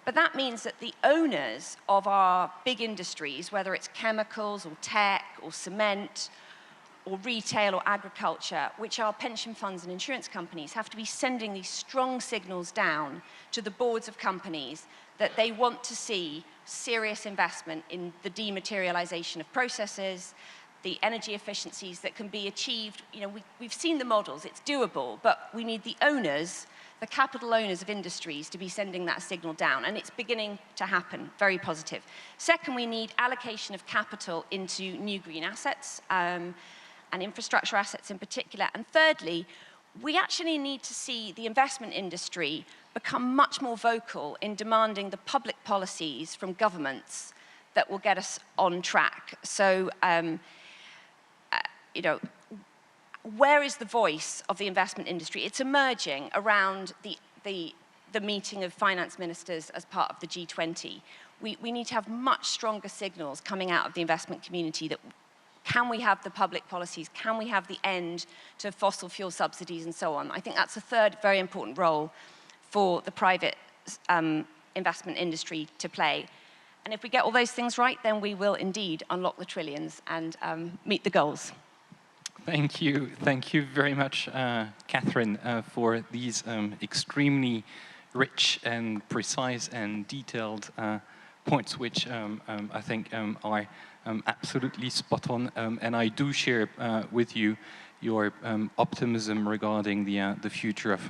S8: But that means that the owners of our big industries, whether it's chemicals or tech or cement or retail or agriculture, which are pension funds and insurance companies, have to be sending these strong signals down to the boards of companies that they want to see serious investment in the dematerialization of processes, the energy efficiencies that can be achieved. You know, we've seen the models, it's doable, but we need the owners, the capital owners of industries, to be sending that signal down, and it's beginning to happen, very positive. Second, we need allocation of capital into new green assets, and infrastructure assets in particular. And thirdly, we actually need to see the investment industry become much more vocal in demanding the public policies from governments that will get us on track. So, you know, where is the voice of the investment industry? It's emerging around the meeting of finance ministers as part of the G20. We need to have much stronger signals coming out of the investment community that can we have the public policies? Can we have the end to fossil fuel subsidies and so on? I think that's a third very important role for the private investment industry to play. And if we get all those things right, then we will indeed unlock the trillions and meet the goals.
S5: Thank you. Thank you very much, Catherine, for these extremely rich and precise and detailed points, which I think are absolutely spot on. And I do share with you your optimism regarding the future of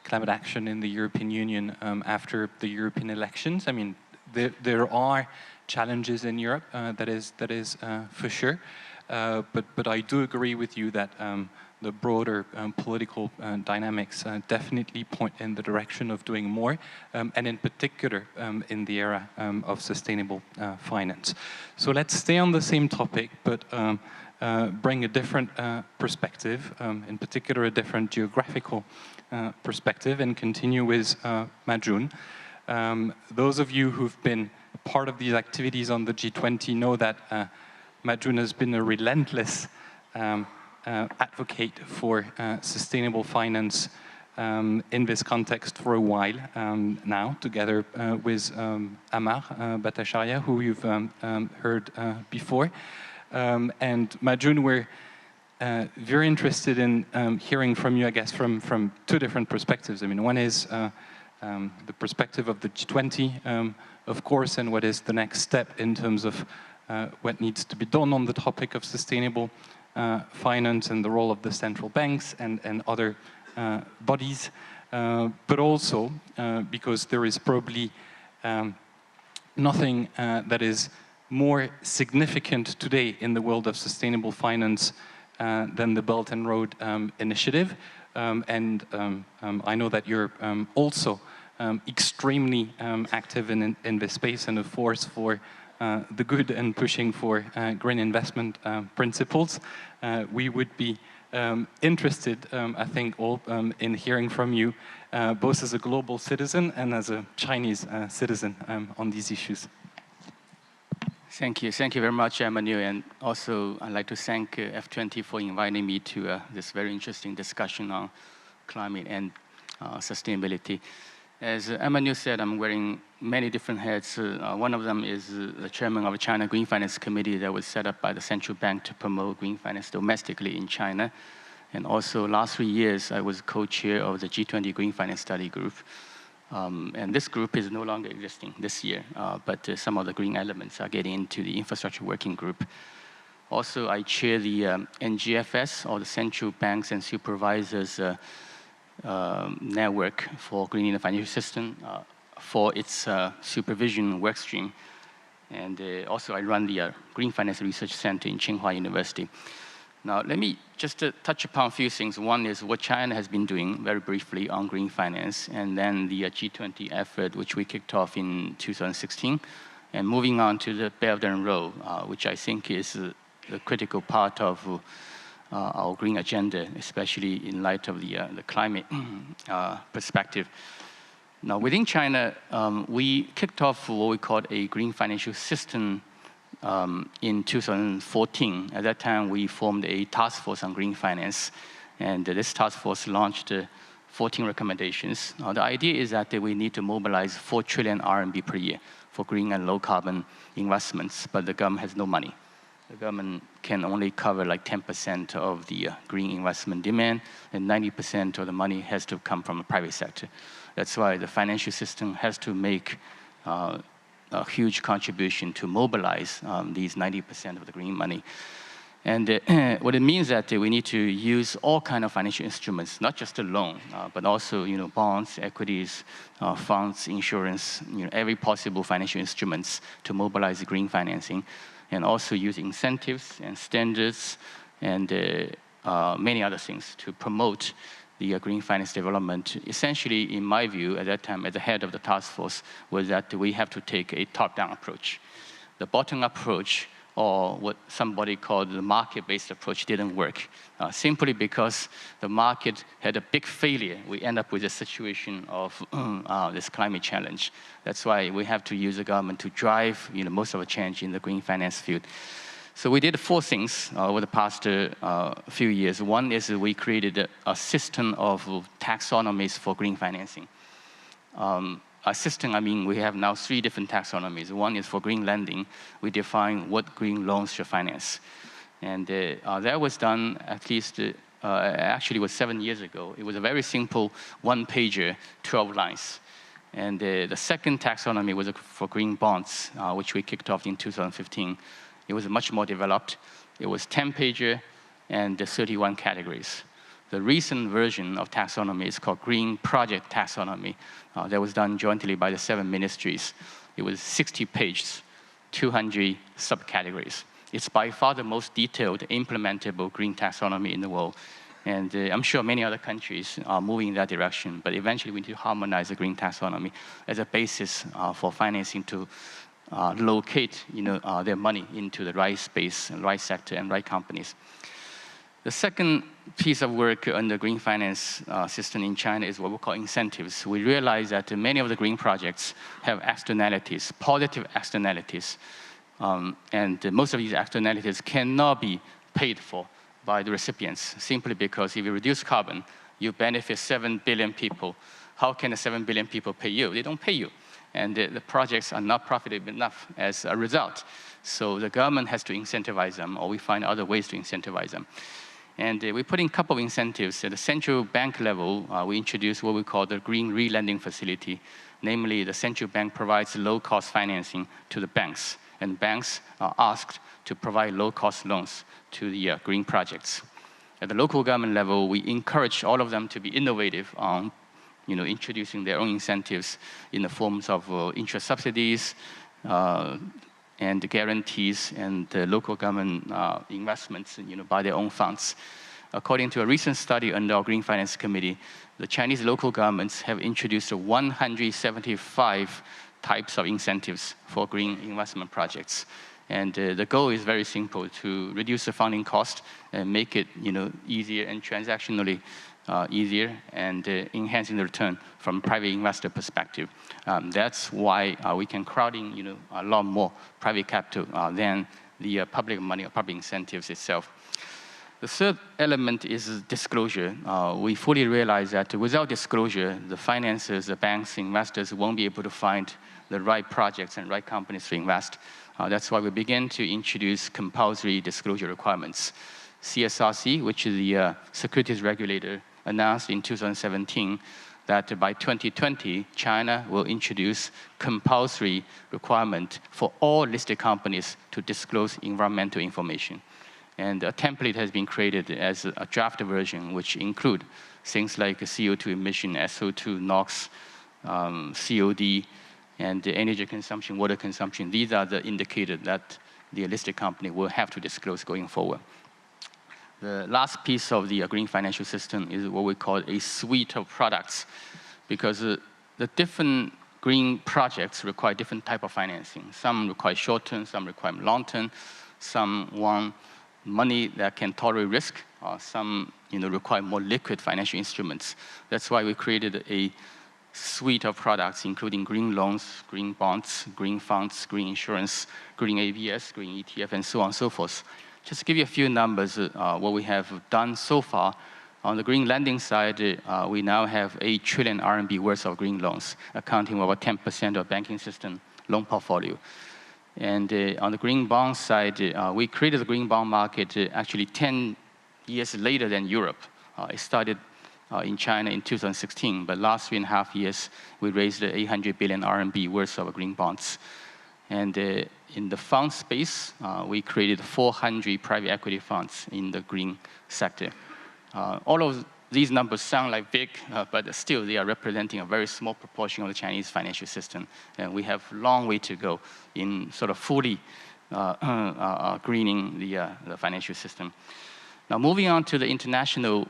S5: climate action in the European Union after the European elections. I mean, there are challenges in Europe, that is for sure. But I do agree with you that the broader political dynamics definitely point in the direction of doing more, and in particular in the era of sustainable finance. So let's stay on the same topic, but bring a different perspective, in particular a different geographical perspective, and continue with Majun. Those of you who've been part of these activities on the G20 know that Majun has been a relentless advocate for sustainable finance in this context for a while now, together with Amar Bhattacharya, who you've heard before. And Majun, we're very interested in hearing from you, I guess, from two different perspectives. I mean, one is the perspective of the G20, of course, and what is the next step in terms of what needs to be done on the topic of sustainable finance and the role of the central banks and other bodies, but also because there is probably nothing that is more significant today in the world of sustainable finance than the Belt and Road Initiative. And I know that you're also extremely active in this space and a force for the good and pushing for green investment principles. We would be interested, I think, all in hearing from you, both as a global citizen and as a Chinese citizen on these issues.
S9: Thank you. Thank you very much, Emmanuel. And also, I'd like to thank F20 for inviting me to this very interesting discussion on climate and sustainability. As Emmanuel said, I'm wearing many different hats. One of them is the chairman of the China Green Finance Committee that was set up by the central bank to promote green finance domestically in China. And also, last 3 years, I was co-chair of the G20 Green Finance Study Group. And this group is no longer existing this year, but some of the green elements are getting into the infrastructure working group. Also, I chair the NGFS, or the Central Banks and Supervisors Network for Greening the Financial System, for its supervision workstream. And also, I run the Green Finance Research Center in Tsinghua University. Now, let me just touch upon a few things. One is what China has been doing, very briefly, on green finance, and then the G20 effort, which we kicked off in 2016, and moving on to the Belt and Road, which I think is the critical part of our green agenda, especially in light of the climate perspective. Now, within China, we kicked off what we called a green financial system in 2014. At that time, we formed a task force on green finance, and this task force launched 14 recommendations. The idea is that we need to mobilize 4 trillion RMB per year for green and low carbon investments, but the government has no money. The government can only cover like 10% of the green investment demand, and 90% of the money has to come from the private sector. That's why the financial system has to make a huge contribution to mobilize these 90% of the green money. And what it means that we need to use all kinds of financial instruments, not just a loan, but also bonds, equities, funds, insurance, every possible financial instruments to mobilize the green financing, and also use incentives and standards and many other things to promote the green finance development. Essentially, in my view, at that time, as the head of the task force, was that we have to take a top-down approach. The bottom-up approach, or what somebody called the market-based approach, didn't work, simply because the market had a big failure. We end up with a situation of this climate challenge. That's why we have to use the government to drive most of the change in the green finance field. So we did 4 things over the past few years. One is we created a system of taxonomies for green financing. A system, I mean, we have now 3 different taxonomies. One is for green lending. We define what green loans should finance. And that was done at least, actually it was 7 years ago. It was a very simple 1-pager, 12 lines. And the second taxonomy was for green bonds, which we kicked off in 2015. It was much more developed. It was 10-pager and 31 categories. The recent version of taxonomy is called Green Project Taxonomy. That was done jointly by the 7 ministries. It was 60 pages, 200 subcategories. It's by far the most detailed, implementable green taxonomy in the world. And I'm sure many other countries are moving in that direction, but eventually we need to harmonize the green taxonomy as a basis for financing to locate their money into the right space, right sector, and right companies. The second piece of work on the green finance system in China is what we call incentives. We realize that many of the green projects have externalities, positive externalities, and most of these externalities cannot be paid for by the recipients, simply because if you reduce carbon, you benefit 7 billion people. How can the 7 billion people pay you? They don't pay you. And the projects are not profitable enough as a result. So the government has to incentivize them, or we find other ways to incentivize them. And we put in a couple of incentives. At the central bank level, we introduced what we call the Green Relending Facility. Namely, the central bank provides low-cost financing to the banks, and banks are asked to provide low-cost loans to the green projects. At the local government level, we encourage all of them to be innovative on introducing their own incentives in the forms of interest subsidies and guarantees and local government investments by their own funds. According to a recent study under our Green Finance Committee, the Chinese local governments have introduced 175 types of incentives for green investment projects. And the goal is very simple: to reduce the funding cost and make it easier and transactionally easier, and enhancing the return from a private investor perspective. That's why we can crowd in a lot more private capital than the public money or public incentives itself. The third element is disclosure. We fully realize that without disclosure, the financiers, the banks, investors won't be able to find the right projects and right companies to invest. That's why we began to introduce compulsory disclosure requirements. CSRC, which is the securities regulator, announced in 2017 that by 2020, China will introduce compulsory requirement for all listed companies to disclose environmental information. And a template has been created as a draft version, which include things like CO2 emission, SO2, NOx, COD, and energy consumption, water consumption. These are the indicators that the listed company will have to disclose going forward. The last piece of the green financial system is what we call a suite of products, because the different green projects require different type of financing. Some require short-term, some require long-term, some want money that can tolerate risk, some require more liquid financial instruments. That's why we created a suite of products, including green loans, green bonds, green funds, green insurance, green ABS, green ETF, and so on and so forth. Just to give you a few numbers, what we have done so far On the green lending side, we now have 8 trillion RMB worth of green loans, accounting for about 10% of banking system loan portfolio. And on the green bond side, we created the green bond market actually 10 years later than Europe. It started in China in 2016, but last 3.5 years, we raised 800 billion RMB worth of green bonds. And in the fund space, we created 400 private equity funds in the green sector. All of these numbers sound like big, but still they are representing a very small proportion of the Chinese financial system. And we have a long way to go in sort of fully greening the financial system. Now, moving on to the international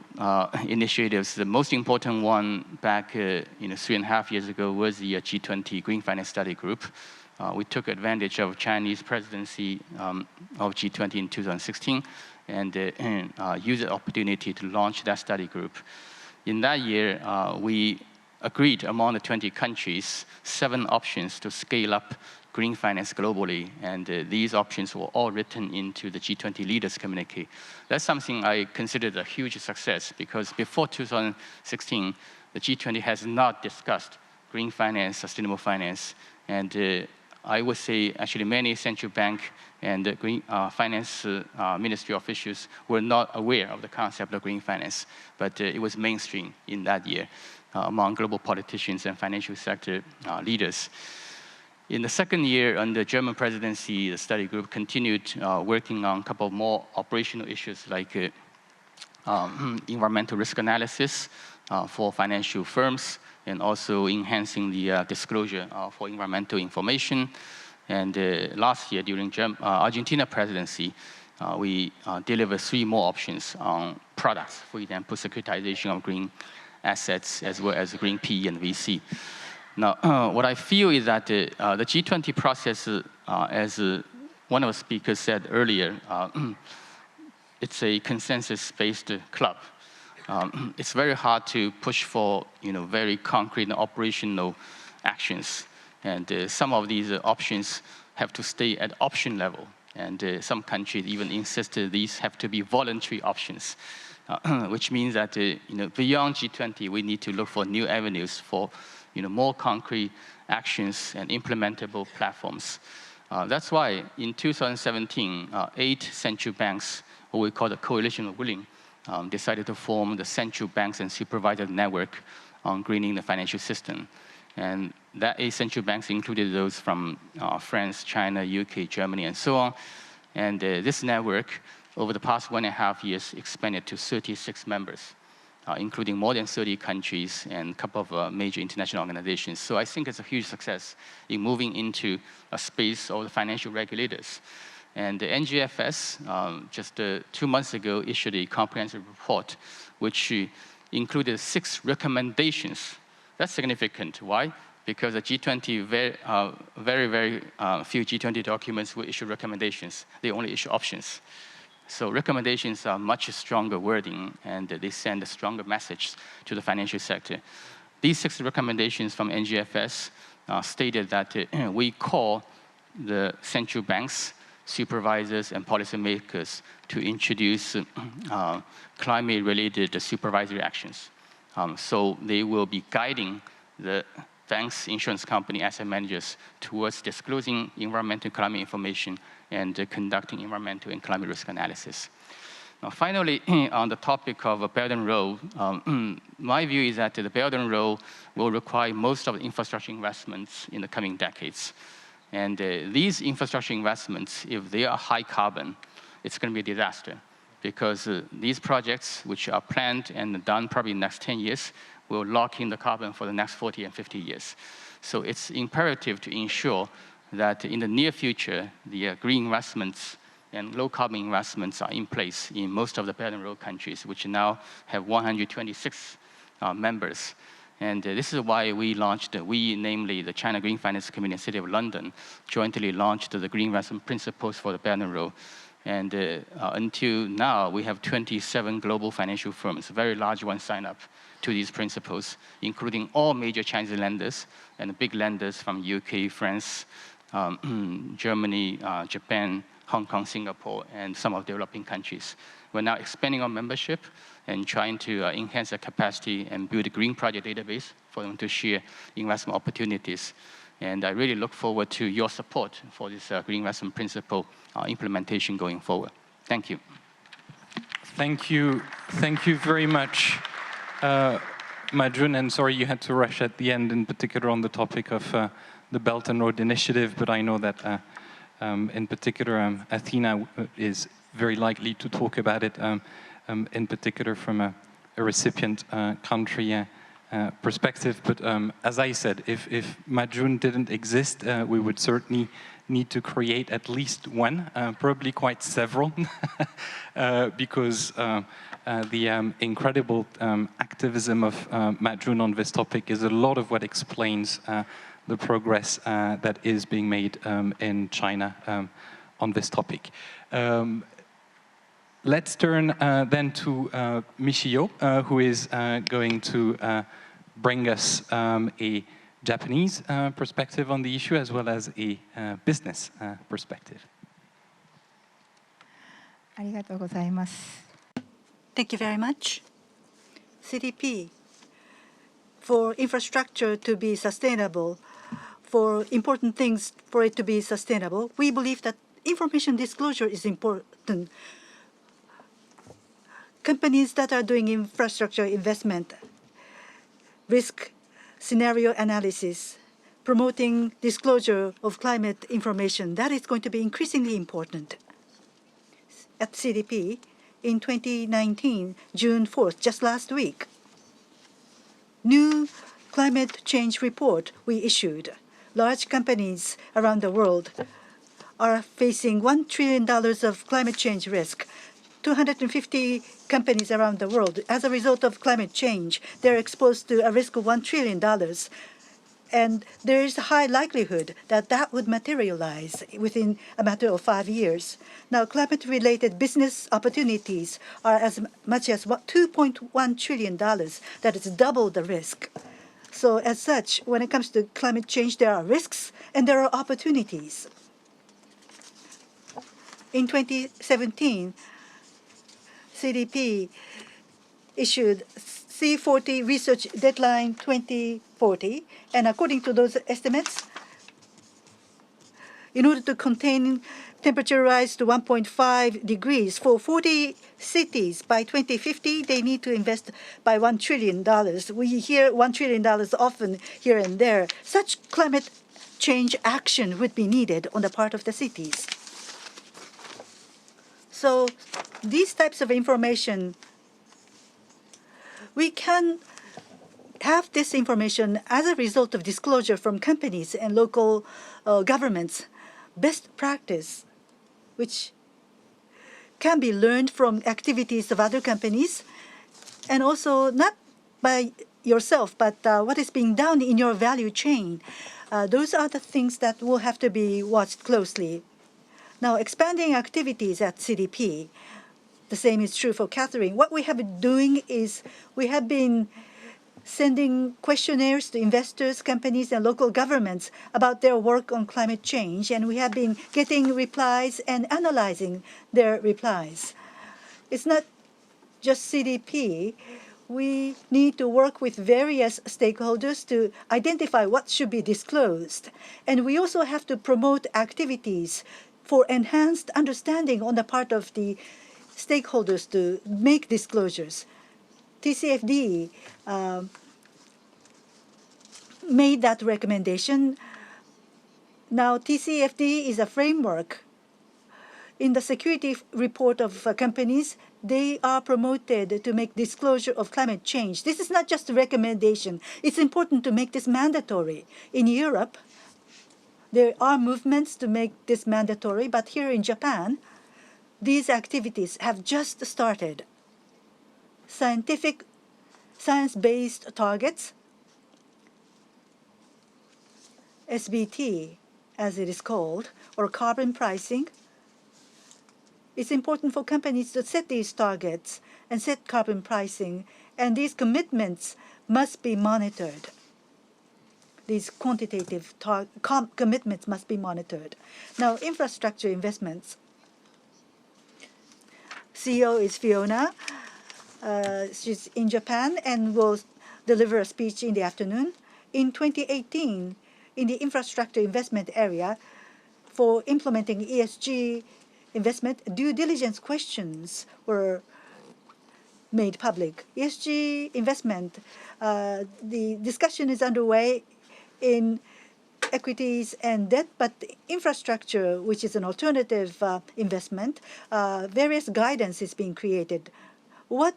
S9: initiatives, the most important one back 3.5 years ago was the G20 Green Finance Study Group. We took advantage of Chinese presidency of G20 in 2016 and used the opportunity to launch that study group. In that year, we agreed among the 20 countries 7 options to scale up green finance globally, and these options were all written into the G20 leaders communique. That's something I considered a huge success, because before 2016, the G20 has not discussed green finance, sustainable finance, and I would say actually many central bank and green finance ministry officials were not aware of the concept of green finance, but it was mainstream in that year among global politicians and financial sector leaders. In the second year under German presidency, the study group continued working on a couple of more operational issues like environmental risk analysis for financial firms, and also enhancing the disclosure for environmental information. And last year, during Argentina presidency, we delivered 3 more options on products, for example, securitization of green assets, as well as green PE and VC. Now, what I feel is that the G20 process, as one of the speakers said earlier, it's a consensus-based club. It's very hard to push for very concrete and operational actions. And some of these options have to stay at option level. And some countries even insisted these have to be voluntary options, which means that beyond G20, we need to look for new avenues for more concrete actions and implementable platforms. That's why in 2017, 8 central banks, what we call the Coalition of Willing, decided to form the Central Banks and Supervisor Network on greening the financial system. And that 8 central banks included those from France, China, UK, Germany, and so on. And this network, over the past 1.5 years, expanded to 36 members, including more than 30 countries and a couple of major international organizations. So I think it's a huge success in moving into a space of the financial regulators. And the NGFS, just 2 months ago, issued a comprehensive report, which included 6 recommendations. That's significant. Why? Because the G20, very few G20 documents will issue recommendations. They only issue options. So recommendations are much stronger wording, and they send a stronger message to the financial sector. These 6 recommendations from NGFS stated that we call the central banks, supervisors, and policymakers to introduce climate-related supervisory actions. So they will be guiding the banks, insurance company, asset managers towards disclosing environmental climate information and conducting environmental and climate risk analysis. Now, finally, on the topic of a Belt and Road, my view is that the Belt and Road will require most of the infrastructure investments in the coming decades. And these infrastructure investments, if they are high carbon, it's going to be a disaster, because these projects, which are planned and done probably in the next 10 years, will lock in the carbon for the next 40 and 50 years. So it's imperative to ensure that in the near future, the green investments and low carbon investments are in place in most of the Belt and Road countries, which now have 126 members. And this is why we launched, namely the China Green Finance Committee and City of London, jointly launched the Green Investment Principles for the Belt and Road. And until now, we have 27 global financial firms, very large ones, sign up to these principles, including all major Chinese lenders and the big lenders from UK, France, Germany, Japan, Hong Kong, Singapore, and some of the developing countries. We're now expanding our membership and trying to enhance their capacity and build a green project database for them to share investment opportunities. And I really look forward to your support for this green investment principle implementation going forward. Thank you.
S5: Thank you very much, Majun, and sorry you had to rush at the end, in particular on the topic of the Belt and Road Initiative, but I know that in particular Athena is very likely to talk about it, in particular from a recipient country perspective. But as I said, if Majun didn't exist, we would certainly need to create at least one, probably quite several, because the incredible activism of Majun on this topic is a lot of what explains the progress that is being made in China on this topic. Let's turn then to Michio, who is going to bring us a Japanese perspective on the issue as well as a business perspective.
S10: Thank you very much. CDP, for infrastructure to be sustainable, for important things for it to be sustainable, we believe that information disclosure is important. Companies that are doing infrastructure investment, risk scenario analysis, promoting disclosure of climate information, that is going to be increasingly important. At CDP, in 2019, June 4th, just last week, new climate change report we issued. Large companies around the world are facing $1 trillion of climate change risk. 250 companies around the world, as a result of climate change, they're exposed to a risk of $1 trillion. And there is a high likelihood that that would materialize within a matter of 5 years. Now, climate-related business opportunities are as much as $2.1 trillion. That is double the risk. So as such, when it comes to climate change, there are risks and there are opportunities. In 2017, CDP issued C40 Research Deadline 2040, and according to those estimates, in order to contain temperature rise to 1.5 degrees for 40 cities by 2050, they need to invest by $1 trillion. We hear $1 trillion often here and there. Such climate change action would be needed on the part of the cities. So these types of information, we can have this information as a result of disclosure from companies and local governments, best practice, which can be learned from activities of other companies, and also not by yourself, but what is being done in your value chain. Those are the things that will have to be watched closely. Now, expanding activities at CDP, the same is true for Catherine. What we have been doing is we have been sending questionnaires to investors, companies, and local governments about their work on climate change, and we have been getting replies and analyzing their replies. It's not just CDP. We need to work with various stakeholders to identify what should be disclosed. And we also have to promote activities for enhanced understanding on the part of the stakeholders to make disclosures. TCFD made that recommendation. Now, TCFD is a framework. In the security report of companies, they are promoted to make disclosure of climate change. This is not just a recommendation. It's important to make this mandatory. In Europe, there are movements to make this mandatory, but here in Japan, these activities have just started. Science-based targets, SBT, as it is called, or carbon pricing. It's important for companies to set these targets and set carbon pricing, and these commitments must be monitored. These quantitative commitments must be monitored. Now, infrastructure investments. CEO is Fiona. She's in Japan and will deliver a speech in the afternoon. In 2018, in the infrastructure investment area, for implementing ESG investment, due diligence questions were made public. ESG investment, the discussion is underway in equities and debt, but infrastructure, which is an alternative investment, various guidance is being created. What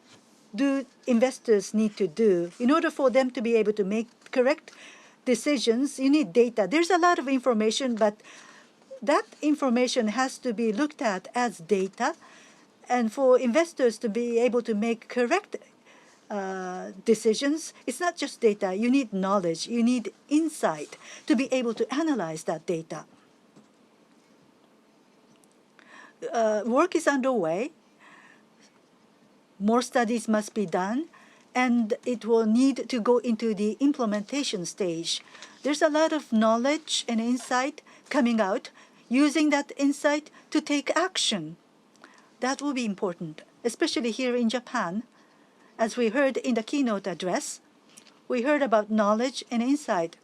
S10: do investors need to do in order for them to be able to make correct decisions? You need data. There's a lot of information, but that information has to be looked at as data. And for investors to be able to make correct decisions, it's not just data. You need knowledge. You need insight to be able to analyze that data. Work is underway. More studies must be done, and it will need to go into the implementation stage. There's a lot of knowledge and insight coming out, using that insight to take action. That will be important, especially here in Japan. As we heard in the keynote address, we heard about knowledge and insight.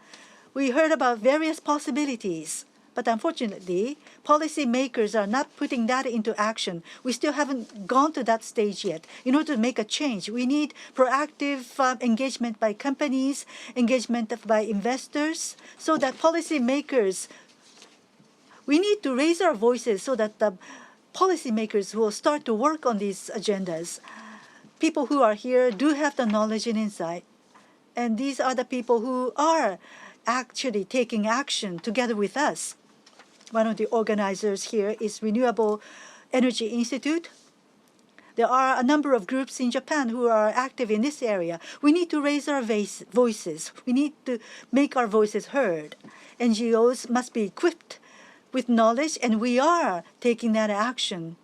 S10: We heard about various possibilities. But unfortunately, policymakers are not putting that into action. We still haven't gone to that stage yet. In order to make a change, we need proactive engagement by companies, engagement by investors, so that policymakers, we need to raise our voices so that the policymakers will start to work on these agendas. People who are here do have the knowledge and insight. And these are the people who are actually taking action together with us. One of the organizers here is Renewable Energy Institute. There are a number of groups in Japan who are active in this area. We need to raise our voices. We need to make our voices heard. NGOs must be equipped with knowledge, and we are taking that action.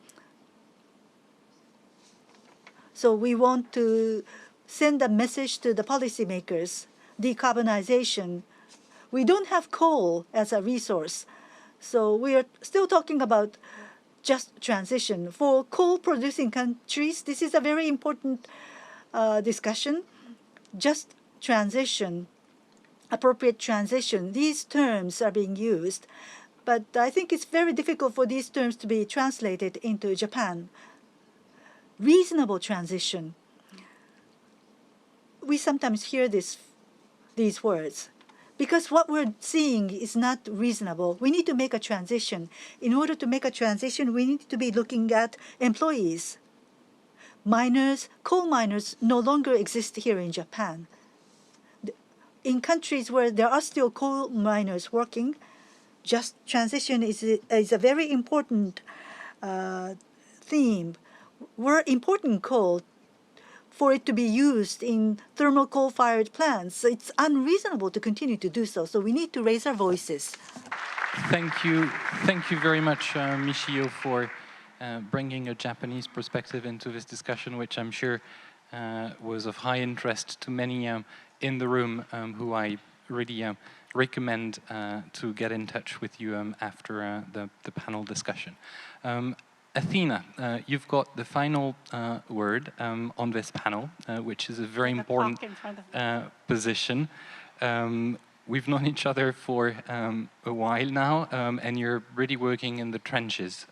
S10: So we want to send a message to the policymakers. Decarbonization. We don't have coal as a resource. So we are still talking about just transition. For coal-producing countries, this is a very important discussion. Just transition, appropriate transition, these terms are being used. But I think it's very difficult for these terms to be translated into Japan. Reasonable transition. We sometimes hear these words. Because what we're seeing is not reasonable. We need to make a transition. In order to make a transition, we need to be looking at employees. Miners, coal miners no longer exist here in Japan. In countries where there are still coal miners working, just transition is a very important theme. We're importing coal for it to be used in thermal coal-fired plants. So it's unreasonable to continue to do so. So we need to raise our voices.
S5: Thank you very much, Michio, for bringing a Japanese perspective into this discussion, which I'm sure was of high interest to many in the room, who I really recommend to get in touch with you after the panel discussion. Athena, you've got the final word on this panel, which is a very important position. We've known each other for a while now, and you're really working in the trenches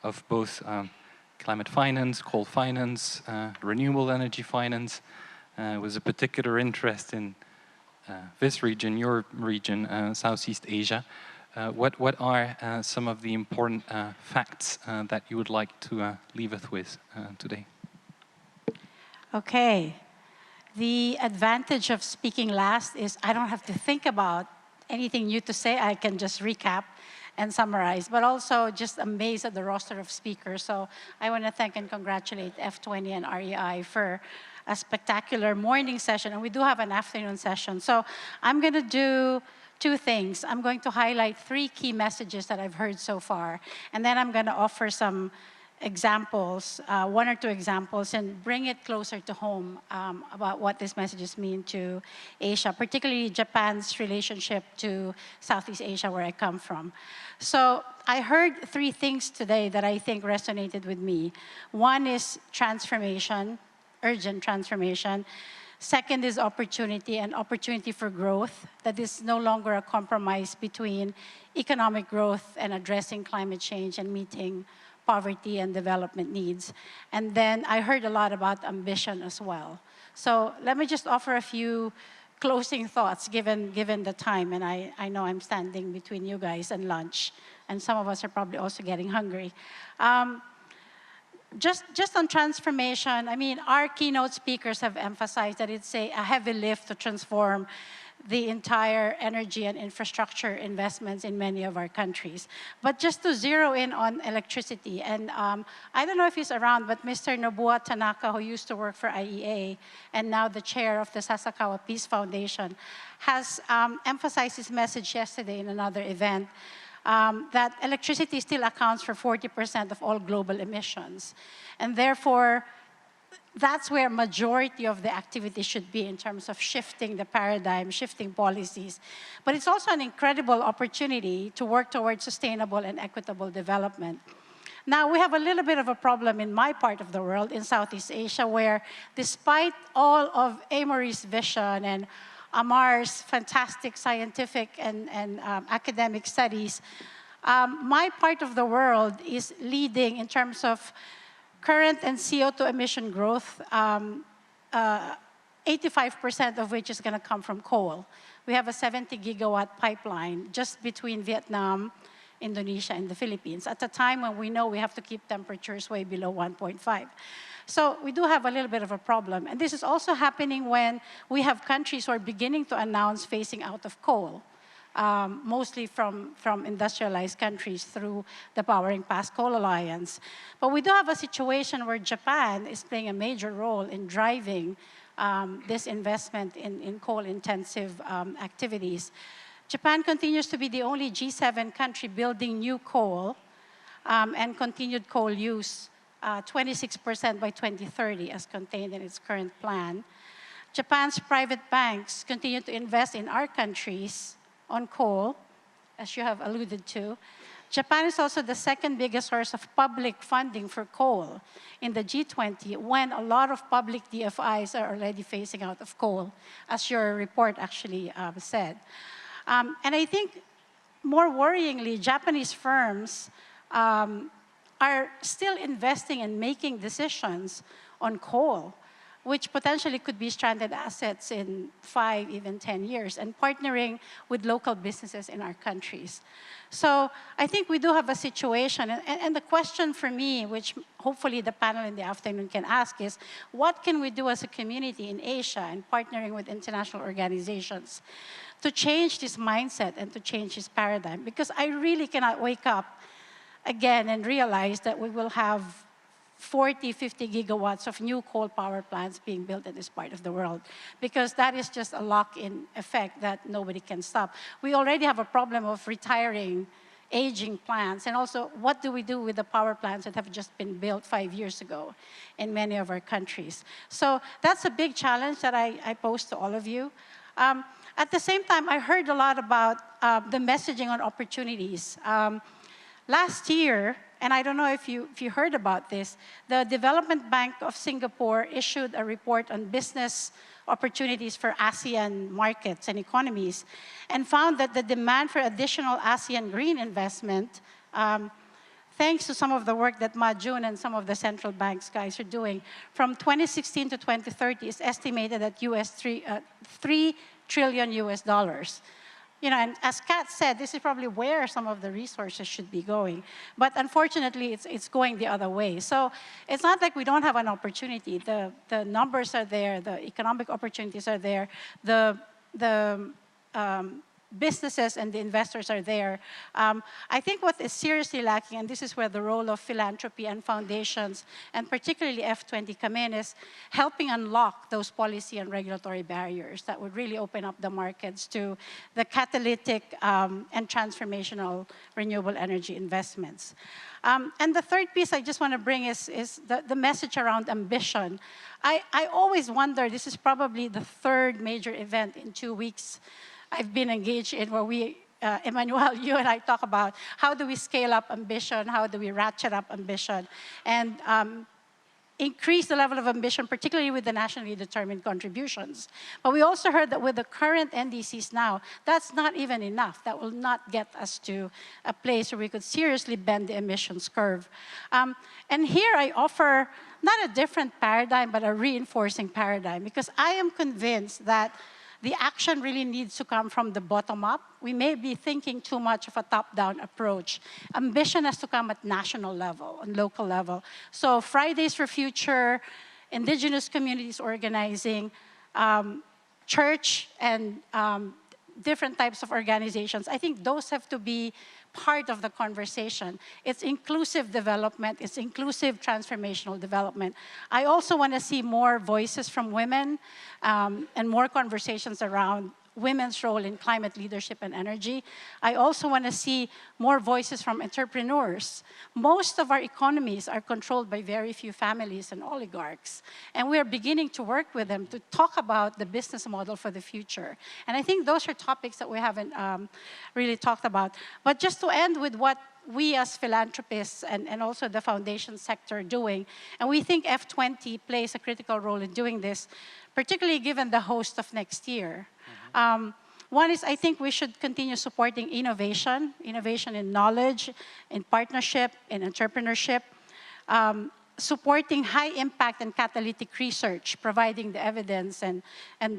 S5: of both climate finance, coal finance, renewable energy finance, with a particular interest in this region, your region, Southeast Asia. What are some of the important facts that you would like to leave us with today?
S11: Okay. The advantage of speaking last is I don't have to think about anything new to say. I can just recap and summarize, but also just amazed at the roster of speakers. So I want to thank and congratulate F20 and REI for a spectacular morning session, and we do have an afternoon session. So I'm going to do two things. I'm going to highlight 3 key messages that I've heard so far, and then I'm going to offer some examples, 1 or 2 examples, and bring it closer to home about what these messages mean to Asia, particularly Japan's relationship to Southeast Asia, where I come from. So I heard three things today that I think resonated with me. One is transformation, urgent transformation. Second is opportunity, and opportunity for growth, that is no longer a compromise between economic growth and addressing climate change and meeting poverty and development needs. And then I heard a lot about ambition as well. So let me just offer a few closing thoughts given the time, and I know I'm standing between you guys and lunch, and some of us are probably also getting hungry. Just on transformation, I mean, our keynote speakers have emphasized that it's a heavy lift to transform the entire energy and infrastructure investments in many of our countries. But just to zero in on electricity, and I don't know if he's around, but Mr. Nobuo Tanaka, who used to work for IEA and now the chair of the Sasakawa Peace Foundation, has emphasized his message yesterday in another event, that electricity still accounts for 40% of all global emissions. And therefore, that's where majority of the activity should be in terms of shifting the paradigm, shifting policies. But it's also an incredible opportunity to work towards sustainable and equitable development. Now, we have a little bit of a problem in my part of the world, in Southeast Asia, where despite all of Amory's vision and Amar's fantastic scientific and academic studies, my part of the world is leading in terms of current and CO2 emission growth, 85% of which is going to come from coal. We have a 70 gigawatt pipeline just between Vietnam, Indonesia, and the Philippines, at a time when we know we have to keep temperatures way below 1.5. So we do have a little bit of a problem. And this is also happening when we have countries who are beginning to announce phasing out of coal, mostly from industrialized countries through the Powering Past Coal Alliance. But we do have a situation where Japan is playing a major role in driving this investment in coal-intensive activities. Japan continues to be the only G7 country building new coal and continued coal use, 26% by 2030 as contained in its current plan. Japan's private banks continue to invest in our countries on coal, as you have alluded to. Japan is also the second biggest source of public funding for coal in the G20, when a lot of public DFIs are already phasing out of coal, as your report actually said. And I think more worryingly, Japanese firms are still investing and making decisions on coal, which potentially could be stranded assets in 5, even 10 years, and partnering with local businesses in our countries. So I think we do have a situation, and the question for me, which hopefully the panel in the afternoon can ask, is what can we do as a community in Asia and partnering with international organizations to change this mindset and to change this paradigm? Because I really cannot wake up again and realize that we will have 40, 50 gigawatts of new coal power plants being built in this part of the world, because that is just a lock-in effect that nobody can stop. We already have a problem of retiring aging plants, and also what do we do with the power plants that have just been built 5 years ago in many of our countries? So that's a big challenge that I pose to all of you. At the same time, I heard a lot about the messaging on opportunities. Last year, and I don't know if you heard about this, the Development Bank of Singapore issued a report on business opportunities for ASEAN markets and economies, and found that the demand for additional ASEAN green investment, thanks to some of the work that Ma Jun and some of the central banks guys are doing, from 2016 to 2030 is estimated at $3 trillion US dollars. You know, and as Kat said, this is probably where some of the resources should be going. But unfortunately, it's going the other way. So it's not like we don't have an opportunity. The numbers are there. The economic opportunities are there. The businesses and the investors are there. I think what is seriously lacking, and this is where the role of philanthropy and foundations, and particularly F20 come in, is helping unlock those policy and regulatory barriers that would really open up the markets to the catalytic and transformational renewable energy investments. And the third piece I just want to bring is the message around ambition. I always wonder, this is probably the third major event in 2 weeks I've been engaged in where we Emmanuel, you and I talk about how do we scale up ambition, how do we ratchet up ambition, and increase the level of ambition, particularly with the nationally determined contributions. But we also heard that with the current NDCs now, that's not even enough. That will not get us to a place where we could seriously bend the emissions curve. And here I offer not a different paradigm, but a reinforcing paradigm, because I am convinced that the action really needs to come from the bottom up. We may be thinking too much of a top-down approach. Ambition has to come at national level and local level. So Fridays for Future, indigenous communities organizing, church and different types of organizations, I think those have to be part of the conversation. It's inclusive development, it's inclusive transformational development. I also want to see more voices from women and more conversations around women's role in climate leadership and energy. I also want to see more voices from entrepreneurs. Most of our economies are controlled by very few families and oligarchs. And we are beginning to work with them to talk about the business model for the future. And I think those are topics that we haven't really talked about. But just to end with what we as philanthropists and also the foundation sector are doing, and we think F20 plays a critical role in doing this, particularly given the host of next year. One is, I think we should continue supporting innovation in knowledge, in partnership, in entrepreneurship, supporting high impact and catalytic research, providing the evidence and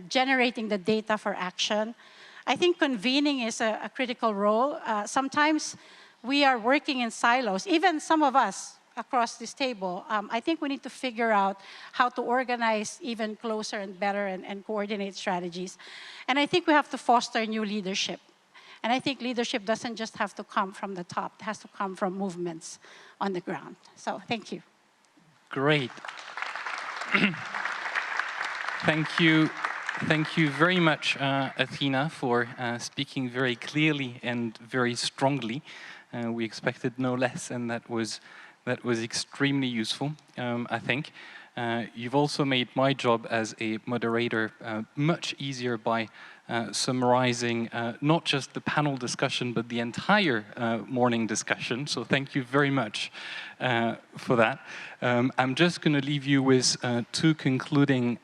S11: generating the data for action. I think convening is a critical role. Sometimes we are working in silos, even some of us across this table. I think we need to figure out how to organize even closer and better and coordinate strategies. And I think we have to foster new leadership. And I think leadership doesn't just have to come from the top, it has to come from movements on the ground. So thank you.
S5: Great. Thank you. Thank you very much, Athena, for speaking very clearly and very strongly. We expected no less, and that was extremely useful, I think. You've also made my job as a moderator much easier by summarizing not just the panel discussion, but the entire morning discussion. So thank you very much for that. I'm just going to leave you with two concluding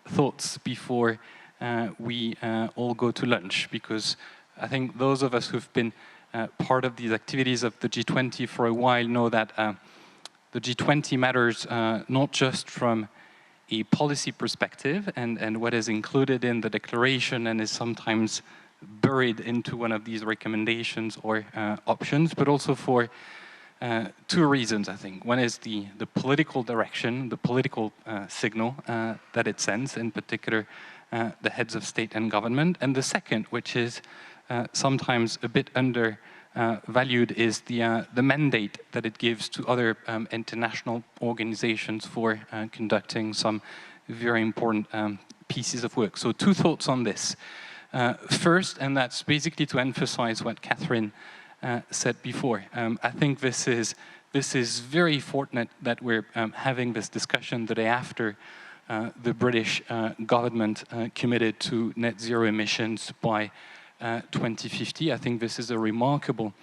S5: thoughts before we all go to lunch, because I think those of us who've been part of these activities of the G20 for a while know that the G20 matters not just from a policy perspective and what is included in the declaration and is sometimes buried into one of these recommendations or options, but also for two reasons, I think. One is the political direction, the political signal that it sends, in particular the heads of state and government. And the second, which is sometimes a bit undervalued, is the mandate that it gives to other international organizations for conducting some very important pieces of work. So two thoughts on this. First, and that's basically to emphasize what Catherine said before. I think this is very fortunate that we're having this discussion the day after the British government committed to net zero emissions by 2050. I think this is a remarkable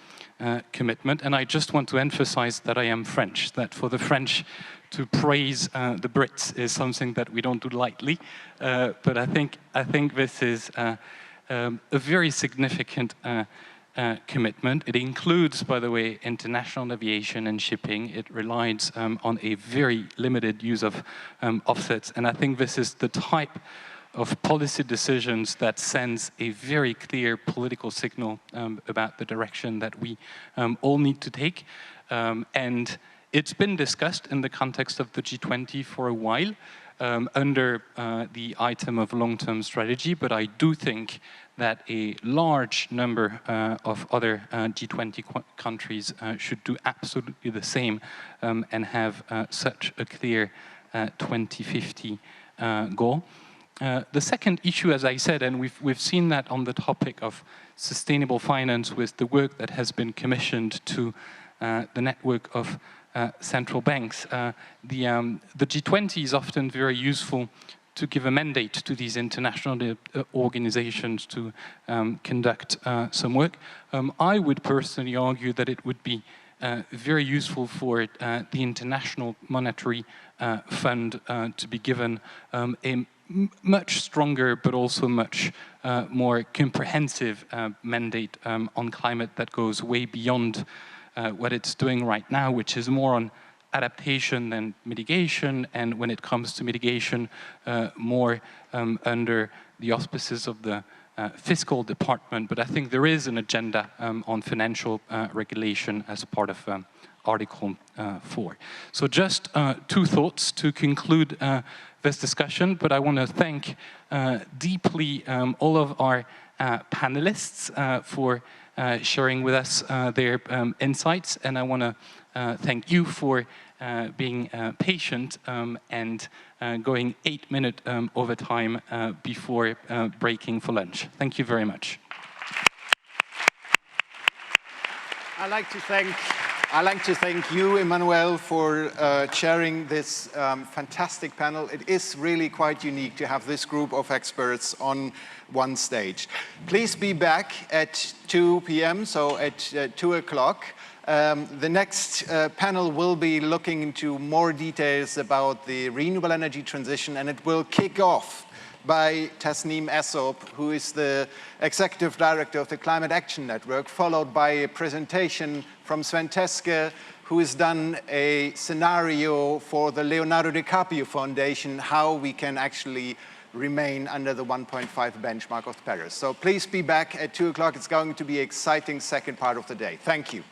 S5: commitment, and I just want to emphasize that I am French, that for the French to praise the Brits is something that we don't do lightly, but I think this is a very significant commitment. It includes, by the way, international aviation and shipping. It relies on a very limited use of offsets, and I think this is the type of policy decisions that sends a very clear political signal about the direction that we all need to take. And it's been discussed in the context of the G20 for a while under the item of long-term strategy, but I do think that a large number of other G20 countries should do absolutely the same and have such a clear 2050 goal. The second issue, as I said, and we've seen that on the topic of sustainable finance with the work that has been commissioned to the network of central banks. The G20 is often very useful to give a mandate to these international organizations to conduct some work. I would personally argue that it would be very useful for the International Monetary Fund to be given a much stronger but also much more comprehensive mandate on climate that goes way beyond what it's doing right now, which is more on adaptation than mitigation, and when it comes to mitigation, more under the auspices of the fiscal department. But I think there is an agenda on financial regulation as part of Article 4. So just two thoughts to conclude this discussion, but I want to thank deeply all of our panelists for sharing with us their insights, and I want to thank you for being patient and going 8 minutes over time before breaking for lunch. Thank you very much.
S1: I'd like to thank you, Emmanuel, for chairing this fantastic panel. It is really quite unique to have this group of experts on one stage. Please be back at 2 p.m., so at 2 o'clock. The next panel will be looking into more details about the renewable energy transition, and it will kick off by Tasneem Essop, who is the Executive Director of the Climate Action Network, followed by a presentation from Sven Teske, who has done a scenario for the Leonardo DiCaprio Foundation, how we can actually remain under the 1.5 benchmark of Paris. So please be back at 2 o'clock. It's going to be an exciting second part of the day. Thank you.